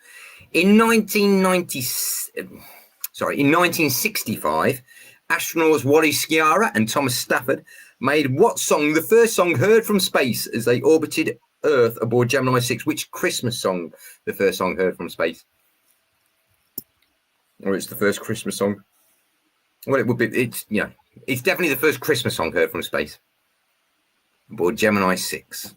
In 1965, astronauts Wally Schirra and Thomas Stafford made what song the first song heard from space as they orbited Earth aboard Gemini 6? Which Christmas song the first song heard from space? Or it's the first Christmas song? Well, it would be. It's definitely the first Christmas song heard from space aboard Gemini 6.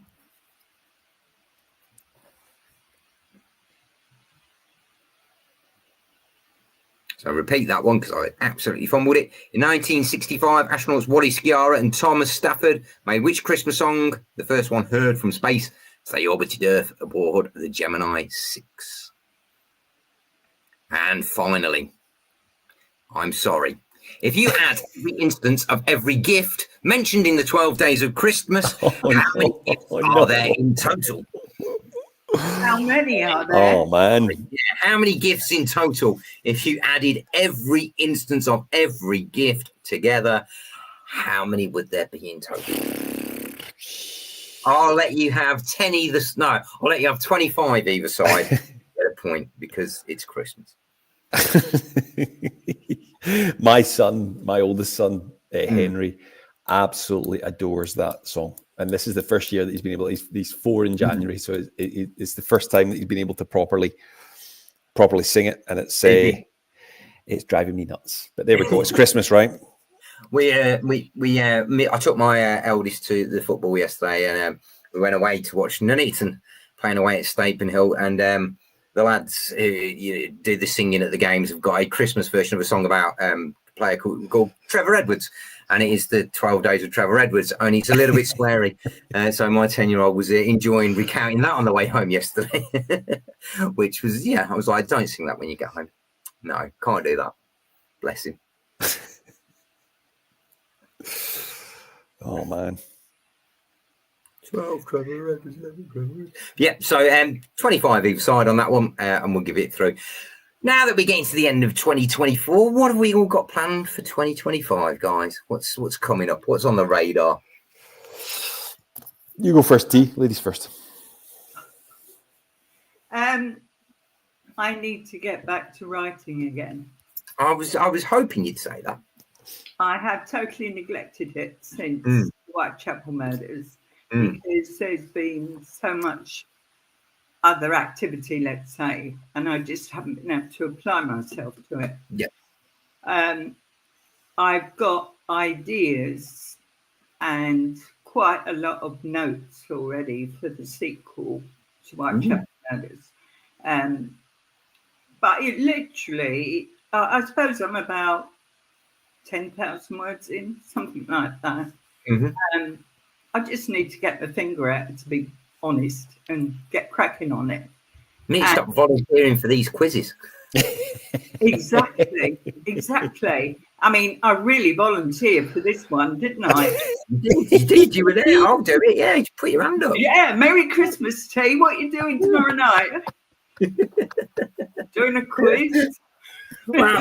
So I'll repeat that one because I absolutely fumbled it. In 1965, astronauts Wally Schirra and Thomas Stafford made which Christmas song the first one heard from space as they orbited Earth aboard the Gemini 6? And finally, I'm sorry. If you add the instance of every gift mentioned in the 12 Days of Christmas, how many gifts are there in total? How many are there? Oh, man. Yeah, how many gifts in total? If you added every instance of every gift together, how many would there be in total? I'll let you have 10 either. No, I'll let you have 25 either side. Get a point because it's Christmas. My oldest son, Henry, absolutely adores that song. And this is the first year that he's been able. He's 4 in January, so it's the first time that he's been able to properly properly sing it, and it's driving me nuts. But there we go. It's Christmas, right? I took my eldest to the football yesterday, and we went away to watch Nuneaton playing away at Stapenhill, and the lads who do the singing at the games have got a Christmas version of a song about a player called Trevor Edwards, and it is the 12 Days of Trevor Edwards, only it's a little bit sweary. So my 10-year-old was enjoying recounting that on the way home yesterday, which was, I was like, don't sing that when you get home. No, can't do that. Bless him. Oh, man. 12 Trevor Edwards. Yeah, so 25 either side on that one, and we'll give it through. Now that we're getting to the end of 2024, what have we all got planned for 2025, guys? What's coming up? What's on the radar? You go first, T. Ladies first. I need to get back to writing again. I was hoping you'd say that. I have totally neglected it since Whitechapel murders because there's been so much other activity, let's say, and I just haven't been able to apply myself to it. Yeah. I've got ideas and quite a lot of notes already for the sequel to Whitechapel murders. But it literally, I suppose I'm about 10,000 words in, something like that. I just need to get my finger out, to be honest, and get cracking on it. You need to stop volunteering for these quizzes. Exactly. I mean, I really volunteered for this one, didn't I? You did. You were there. I'll do it. Yeah, just put your hand up. Yeah, Merry Christmas, T. What are you doing tomorrow night? Doing a quiz? Well,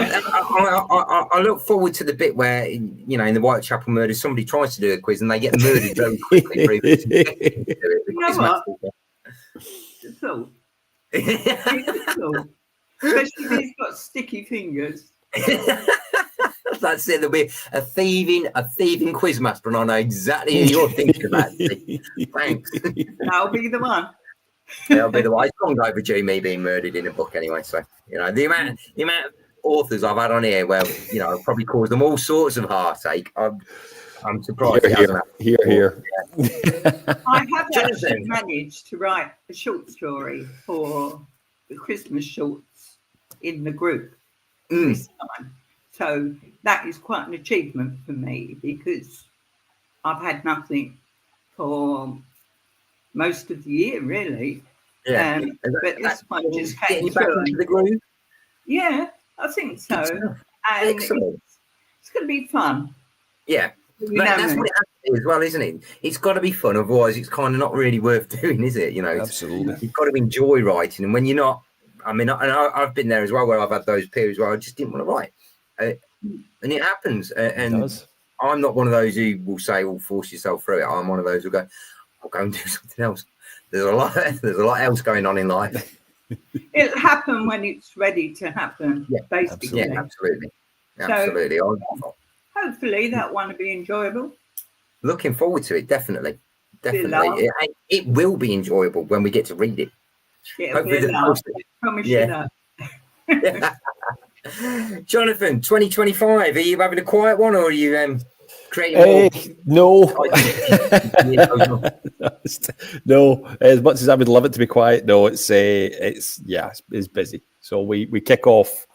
I look forward to the bit where, in the Whitechapel murders, somebody tries to do a quiz and they get murdered very quickly. You know what? It's all. Especially if he's got sticky fingers. That's it. There'll be a thieving quizmaster, and I know exactly who you're thinking about. Thanks. That'll be the one. That'll be the one. It's long overdue me being murdered in a book anyway. So the amount of authors I've had on here where I've probably caused them all sorts of heartache. I'm surprised. Here. I have actually managed to write a short story for the Christmas shorts in the group this time. So that is quite an achievement for me because I've had nothing for most of the year, really. Yeah. But this one just came back into the groove. Yeah, I think so. And excellent. It's going to be fun. Yeah. That's what it has to be as well, isn't it? It's got to be fun, otherwise it's kind of not really worth doing, is it? Absolutely. You've got to enjoy writing, and when you're not, I've been there as well, where I've had those periods where I just didn't want to write, and it happens. And I'm not one of those who will say, "Oh, force yourself through it." I'm one of those who go, "I'll go and do something else." There's a lot else going on in life. It'll happen when it's ready to happen. Yeah, basically. Yeah, absolutely. So, hopefully that one will be enjoyable. Looking forward to it, definitely. It will be enjoyable when we get to read it. Hopefully I promise you that. Jonathan, 2025, are you having a quiet one, or are you creating more? No, as much as I would love it to be quiet, no, it's busy. So we kick off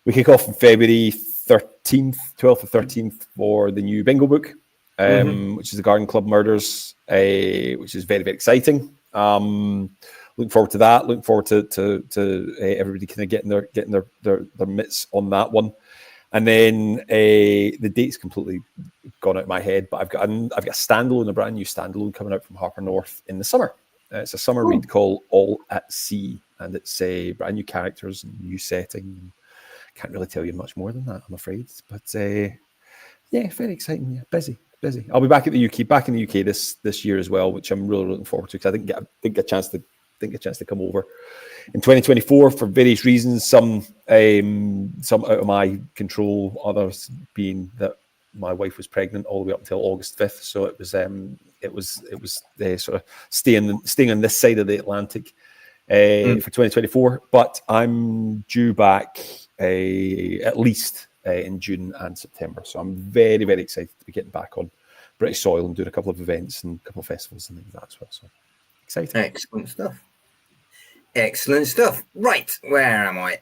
in February 12th or 13th for the new bingo book, which is the Garden Club Murders, which is very, very exciting. Looking forward to that. Looking forward to everybody kind of getting their mitts on that one. And then the date's completely gone out of my head, but I've got a brand new standalone coming out from Harper North in the summer. It's a summer read called All at Sea, and it's brand new characters and new setting. Can't really tell you much more than that, I'm afraid. But very exciting. Yeah, busy. I'll be back in the UK this year as well, which I'm really looking forward to because I didn't get a chance to come over in 2024 for various reasons. Some out of my control, others being that my wife was pregnant all the way up until August 5th. So it was sort of staying on this side of the Atlantic for 2024, but I'm due back at least in June and September. So I'm very, very excited to be getting back on British soil and doing a couple of events and a couple of festivals and things like that as well. So exciting. Excellent stuff. Excellent stuff. Right, where am I?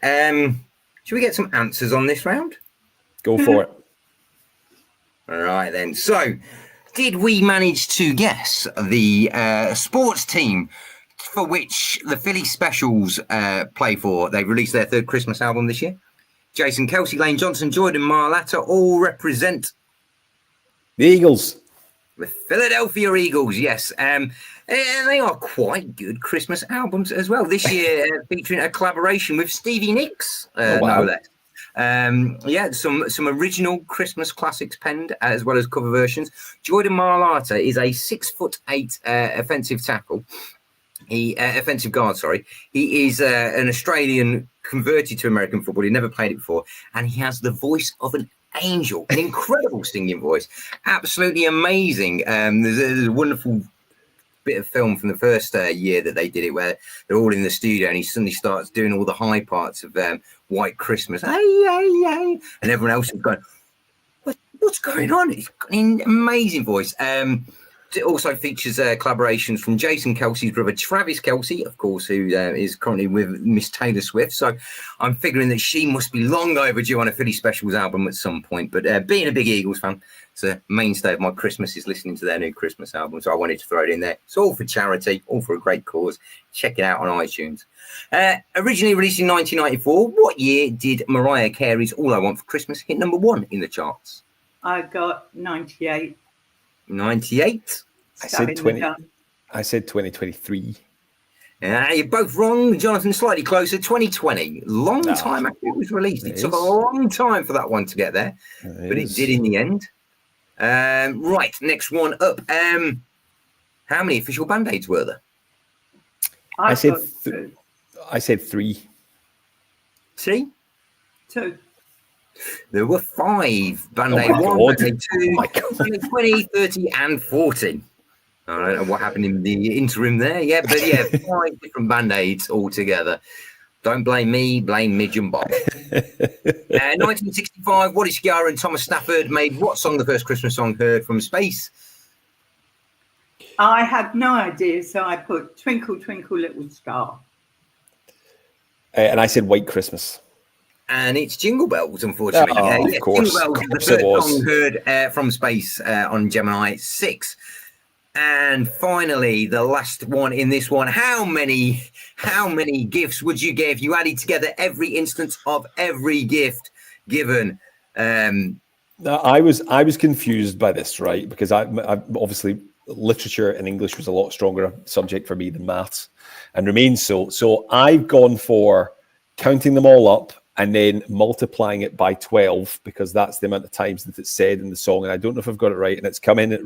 Should we get some answers on this round? Go for it. All right, then. So, did we manage to guess the sports team for which the Philly Specials play for? They released their third Christmas album this year. Jason Kelsey, Lane Johnson, Jordan Mailata all represent the Eagles. The Philadelphia Eagles, yes. And they are quite good Christmas albums as well. This year, featuring a collaboration with Stevie Nicks, no less. Some original Christmas classics penned, as well as cover versions. Jordan Mailata is a 6'8" offensive tackle. Offensive guard, sorry. He is an Australian converted to American football. He never played it before. And he has the voice of an angel, an incredible singing voice. Absolutely amazing. There's a wonderful bit of film from the first year that they did it where they're all in the studio and he suddenly starts doing all the high parts of White Christmas. Hey, hey, hey. And everyone else is going, what's going on? He's got an amazing voice. It also features collaborations from Jason Kelsey's brother, Travis Kelsey, of course, who is currently with Miss Taylor Swift. So I'm figuring that she must be long overdue on a Philly Specials album at some point. But being a big Eagles fan, it's a mainstay of my Christmas is listening to their new Christmas album. So I wanted to throw it in there. It's all for charity, all for a great cause. Check it out on iTunes. Originally released in 1994, what year did Mariah Carey's All I Want for Christmas hit number 1 in the charts? I got 98. 98. I said 2023. You're both wrong. Jonathan, slightly closer. 2020. Long time after it was released. It took a long time for that one to get there, but it did in the end. Right, next one up. How many official Band-Aids were there? I said 3. See? 2. There were 5. Band-Aid 1, Band-Aid 2, Band-Aid 20, 30, and 40. I don't know what happened in the interim there. Yeah, but 5 different Band-Aids altogether. Don't blame me, blame Midge and Bob. 1965, Waddy Sciarra and Thomas Stafford made what song the first Christmas song heard from space? I had no idea, so I put Twinkle, Twinkle, Little Star. And I said White Christmas. And it's Jingle Bells, unfortunately. Of course. Jingle Bells, the first song heard from space on Gemini 6. And finally, the last one in this one. How many gifts would you get if you added together every instance of every gift given? I was confused by this, right? Because I obviously literature and English was a lot stronger subject for me than maths, and remains so. So I've gone for counting them all up and then multiplying it by 12 because that's the amount of times that it's said in the song. And I don't know if I've got it right. And it's come in at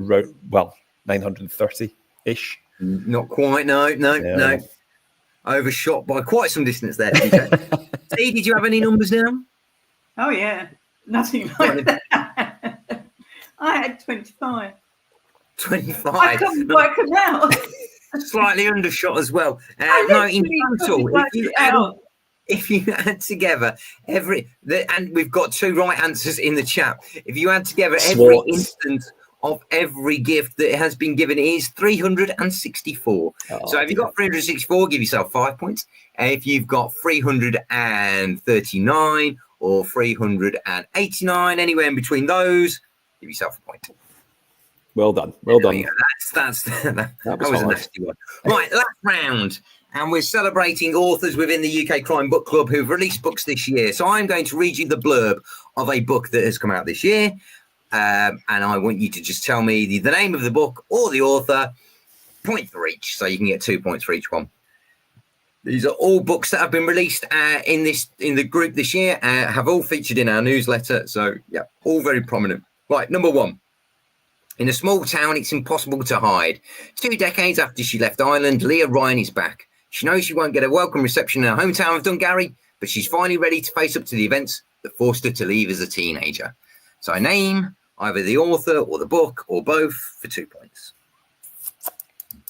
930-ish. Not quite. No. Overshot by quite some distance there. Steve, did you have any numbers down? Oh, yeah. Nothing like that. I had 25. 25. I couldn't work them out. Slightly undershot as well. No, in total, if you add together and we've got 2 right answers in the chat. If you add together every instance of every gift that has been given, it is 364. So if you've got 364, give yourself 5 points. If you've got 339 or 389, anywhere in between those, give yourself a point. Well done. Well done. That was a nasty one. Right, last round. And we're celebrating authors within the UK Crime Book Club who've released books this year. So I'm going to read you the blurb of a book that has come out this year. And I want you to just tell me the name of the book or the author, point for each. So you can get 2 points for each one. These are all books that have been released in the group this year, have all featured in our newsletter. So, yeah, all very prominent. Right, number 1. In a small town, it's impossible to hide. 2 decades after she left Ireland, Leah Ryan is back. She knows she won't get a welcome reception in her hometown of Dungarry, but she's finally ready to face up to the events that forced her to leave as a teenager. So I name either the author or the book or both for 2 points.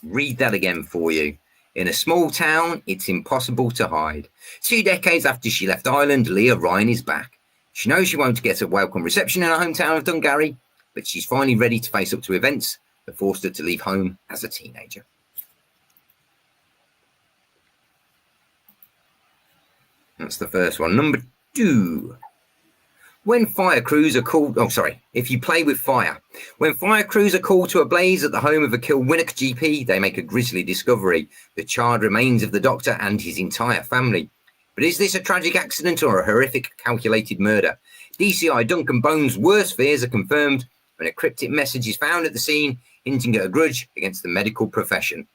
Read that again for you. In a small town, it's impossible to hide. 2 decades after she left Ireland, Leah Ryan is back. She knows she won't get a welcome reception in her hometown of Dungarry, but she's finally ready to face up to events that forced her to leave home as a teenager. That's the first one. Number 2. When fire crews are called... if you play with fire. When fire crews are called to a blaze at the home of a Kilwinnock GP, they make a grisly discovery. The charred remains of the doctor and his entire family. But is this a tragic accident or a horrific calculated murder? DCI Duncan Bones' worst fears are confirmed when a cryptic message is found at the scene, hinting at a grudge against the medical profession.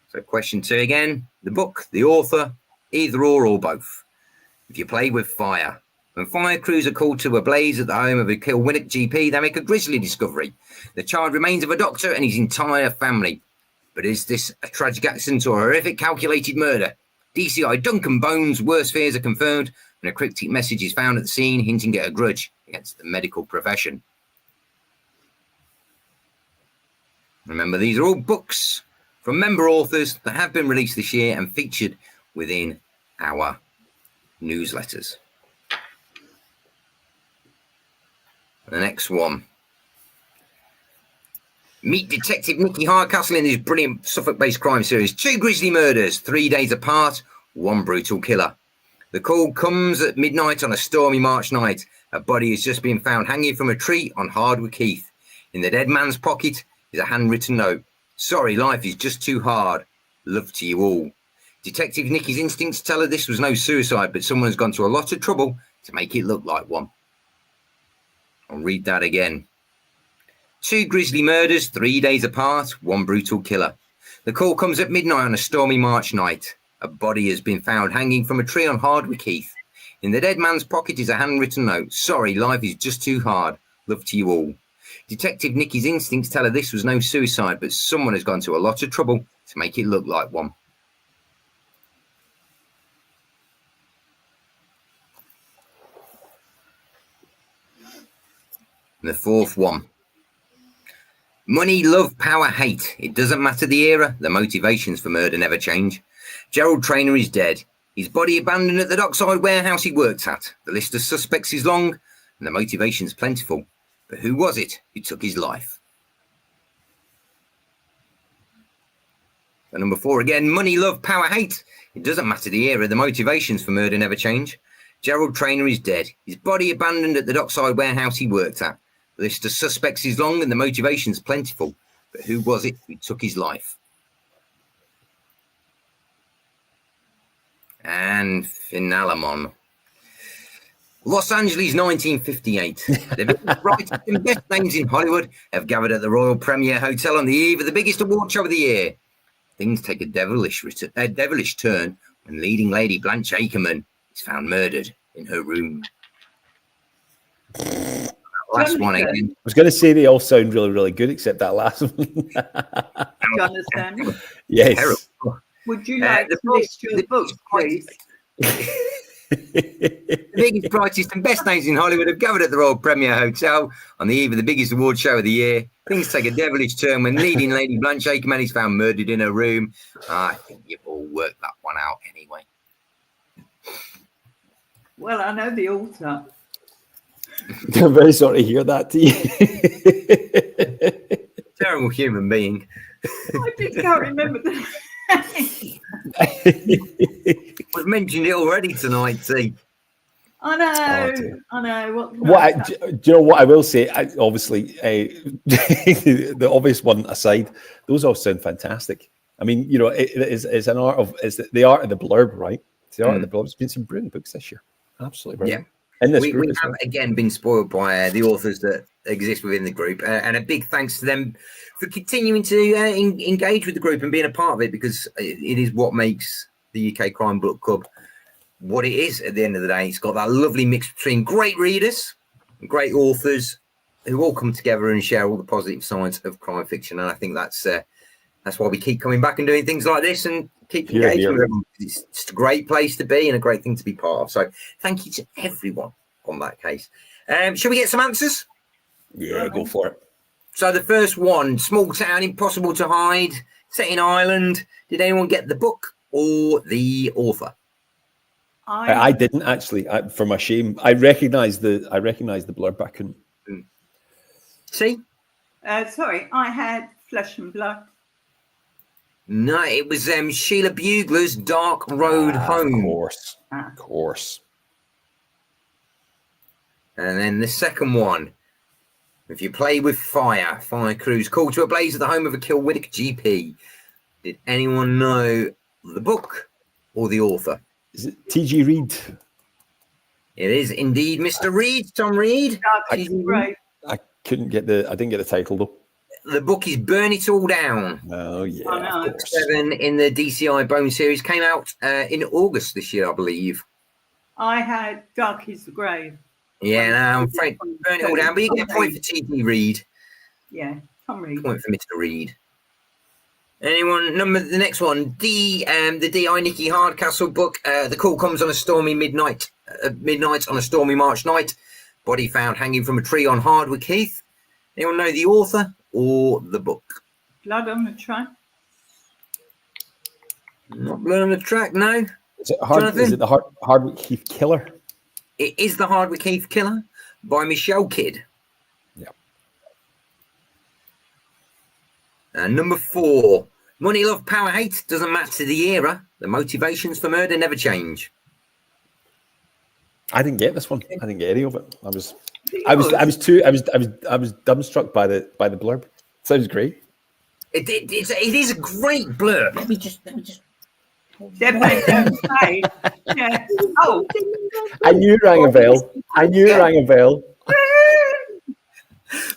So question 2 again. The book, the author, either or both. If you play with fire. When fire crews are called to a blaze at the home of a Kilwinnock GP, they make a grisly discovery. The charred remains of a doctor and his entire family. But is this a tragic accident or a horrific calculated murder? DCI Duncan Bones' worst fears are confirmed when a cryptic message is found at the scene, hinting at a grudge against the medical profession. Remember, these are all books from member authors that have been released this year and featured within our newsletters. The next one. Meet Detective Nicky Hardcastle in his brilliant Suffolk-based crime series. 2 grisly murders, 3 days apart, 1 brutal killer. The call comes at midnight on a stormy March night. A body has just been found hanging from a tree on Hardwick Heath. In the dead man's pocket is a handwritten note. Sorry, life is just too hard. Love to you all. Detective Nicky's instincts tell her this was no suicide, but someone has gone to a lot of trouble to make it look like one. I'll read that again. 2 grisly murders, 3 days apart, 1 brutal killer. The call comes at midnight on a stormy March night. A body has been found hanging from a tree on Hardwick Heath. In the dead man's pocket is a handwritten note. Sorry, life is just too hard. Love to you all. Detective Nicky's instincts tell her this was no suicide, but someone has gone to a lot of trouble to make it look like one. The 4th one. Money, love, power, hate. It doesn't matter the era. The motivations for murder never change. Gerald Traynor is dead. His body abandoned at the dockside warehouse he worked at. The list of suspects is long and the motivations plentiful. But who was it who took his life? And number 4 again. Money, love, power, hate. It doesn't matter the era. The motivations for murder never change. Gerald Traynor is dead. His body abandoned at the dockside warehouse he worked at. The list of suspects is long and the motivations plentiful. But who was it who took his life? And finalemon. Los Angeles, 1958. The brightest and best names in Hollywood have gathered at the Royal Premier Hotel on the eve of the biggest award show of the year. Things take a devilish turn when leading lady Blanche Ackerman is found murdered in her room. Last one again. I was going to say they all sound really, really good, except that last one. Do you understand? Yes. Terrible. Would you like to list your books, please? The biggest, brightest and best names in Hollywood have gathered at the Royal Premier Hotel on the eve of the biggest award show of the year. Things take a devilish turn when leading lady Blanche Ackerman is found murdered in her room. I think you've all worked that one out anyway. Well, I know the author. I'm very sorry to hear that to you. Terrible human being. I just can't remember the name. We've mentioned it already tonight, see. I know. Do you know what I will say? Obviously, the obvious one aside, those all sound fantastic. I mean, you know, it's an art of the art of the blurb, right? It's the art of the blurb. There's been some brilliant books this year. Absolutely brilliant. Yeah. And we have again been spoiled by the authors that exist within the group, and a big thanks to them for continuing to engage with the group and being a part of it, because it is what makes the UK Crime Book Club what it is at the end of the day. It's got that lovely mix between great readers and great authors who all come together and share all the positive sides of crime fiction, and I think that's why we keep coming back and doing things like this and keep engaging with everyone. It's just a great place to be and a great thing to be part of. So thank you to everyone on that case. Shall we get some answers? Yeah, go for it. So the first one, small town, impossible to hide. set in Ireland. Did anyone get the book or the author? I didn't actually. For my shame, I recognised the blurb. I couldn't. See? Sorry, I had Flesh and Blood. No, it was Sheila Bugler's Dark Road Home. Of course. And then the second one. If you play with fire, fire crews called to a blaze at the home of a Kilwinnock GP. Did anyone know the book or the author? Is it T.G. Reid? It is indeed Mr. Reid, Tom Reid. I didn't get the title though. The book is Burn It All Down. Oh yeah, of course. 7 in the DCI Bone series came out in August this year, I believe. I had Dark is the Grave. Yeah, no, I'm afraid Burn It All Down, but you get a point for T.G. Reid. Yeah, Tom Reid. Point for Mr. Reid. Anyone? The next one, the D.I. Nicky Hardcastle book. The call comes on a stormy midnight on a stormy March night. Body found hanging from a tree on Hardwick Heath. Anyone know the author or the book? Blood on the Track. Not Blood on the Track, no. Is it the Hardwick Heath Killer? It is the Hardwick Heath Killer by Michelle Kidd. Yeah. Number 4, Money, Love, Power, Hate doesn't matter the era. The motivations for murder never change. I didn't get this one. I didn't get any of it. I was dumbstruck by the blurb. Sounds great. It is a great blurb. Let me just. Yeah. Oh, I knew it rang a bell.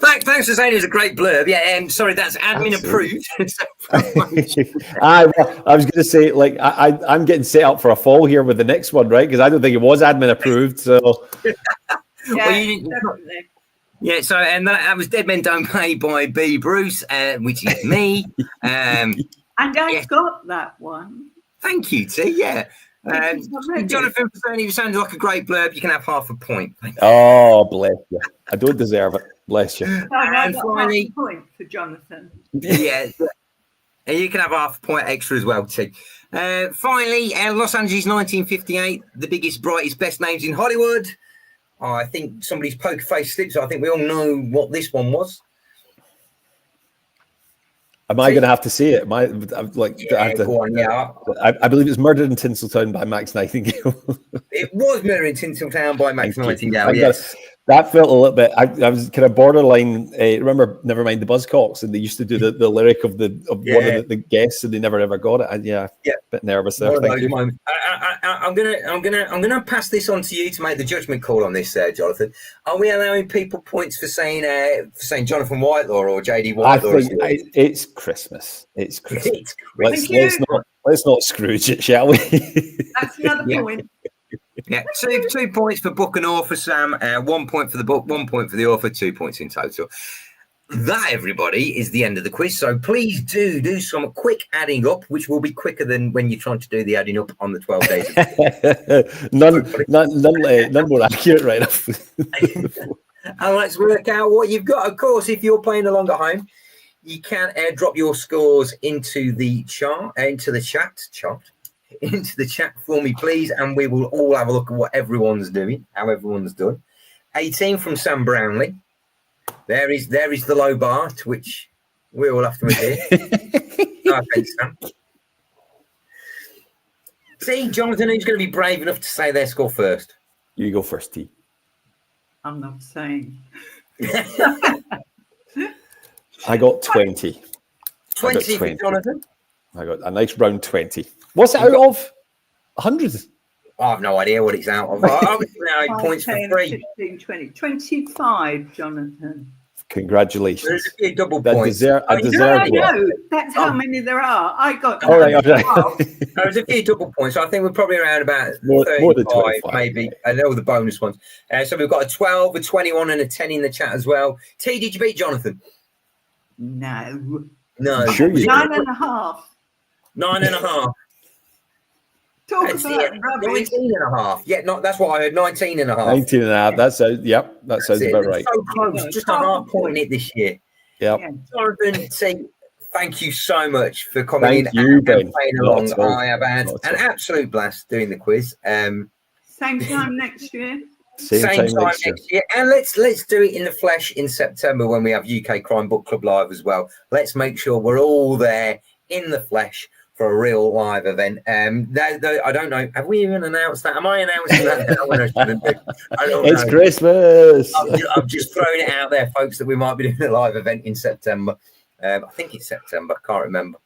Thanks for saying it was a great blurb. Yeah, sorry, that's admin approved. I was going to say, like, I'm getting set up for a fall here with the next one, right? Because I don't think it was admin approved. So, yeah. So, and that was Dead Men Don't Pay by B. Bruce, which is me. And I got that one. Thank you, T. Yeah. Jonathan, for saying you sounded like a great blurb, you can have half a point. Oh, bless you. I don't deserve it. Bless you. And finally, half a point for Jonathan. Yeah. And you can have half a point extra as well, T. Finally, Los Angeles 1958, the biggest, brightest, best names in Hollywood. Oh, I think somebody's poker face slips. I think we all know what this one was. Am I going to have to see it? I believe it's Murdered in Tinseltown by Max Nightingale. It was Murdered in Tinseltown by Max Nightingale, yes. That felt a little bit. I was kind of borderline. Remember, Nevermind the Buzzcocks, and they used to do the lyric of one of the guests, and they never ever got it. A bit nervous there. I'm gonna pass this on to you to make the judgment call on this, Jonathan. Are we allowing people points for saying Jonathan Whitelaw or JD Whitelaw? I think it's Christmas. It's Christmas. Let's not Scrooge it, shall we? That's another point. Yeah, 2 points for book and author, Sam. 1 point for the book, 1 point for the author, 2 points in total. That, everybody, is the end of the quiz. So please do some quick adding up, which will be quicker than when you're trying to do the adding up on the 12 days. none more accurate right now. And let's work out what you've got. Of course, if you're playing along at home, you can drop your scores into the chat for me, please, and we will all have a look at what everyone's doing, how everyone's done. 18 from Sam Brownlee. There is the low bar to which we all have to adhere. Okay, Sam. See, Jonathan, who's going to be brave enough to say their score first? You go first, T. I'm not saying. I got 20. 20 for Jonathan. I got a nice round 20. What's it out of? 100? I have no idea what it's out of. I was now points for 3. 15, 20, 25, Jonathan. Congratulations. There's a few double points. I deserve no, that's how many there are. I got. All right. There's a few double points. So I think we're probably around about more 35, than 25, maybe. I know the bonus ones. So we've got a 12, a 21, and a 10 in the chat as well. T, did you beat Jonathan? No. Sure you 9.5. 9.5. Talk about rubbish. 19.5. Yeah, that's what I heard. 19.5. 19.5. That sounds about right. So close. Just a half point in it this year. Yep. Jonathan, see, thank you so much for coming Thank you, Ben. and playing along. I have had an absolute blast doing the quiz. Same time next year. Same time next year. And let's do it in the flesh in September when we have UK Crime Book Club Live as well. Let's make sure we're all there in the flesh for a real live event. I don't know. Have we even announced that? Am I announcing that now? I don't know. It's Christmas. I'm just throwing it out there, folks, that we might be doing a live event in September. I think it's September. I can't remember.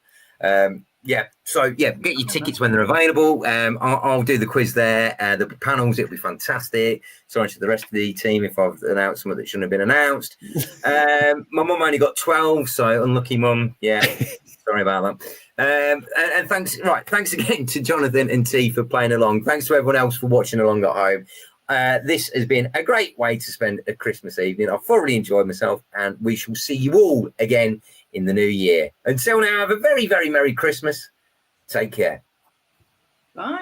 So get your tickets when they're available. I'll do the quiz there. There'll be panels. It'll be fantastic. Sorry to the rest of the team if I've announced something that shouldn't have been announced. My mum only got 12, so unlucky mum. Yeah, sorry about that. And thanks again to Jonathan and T for playing along. Thanks to everyone else for watching along at home. This has been a great way to spend a Christmas evening. I've thoroughly enjoyed myself, and we shall see you all again in the new year. Until now, have a very, very Merry Christmas. Take care. Bye.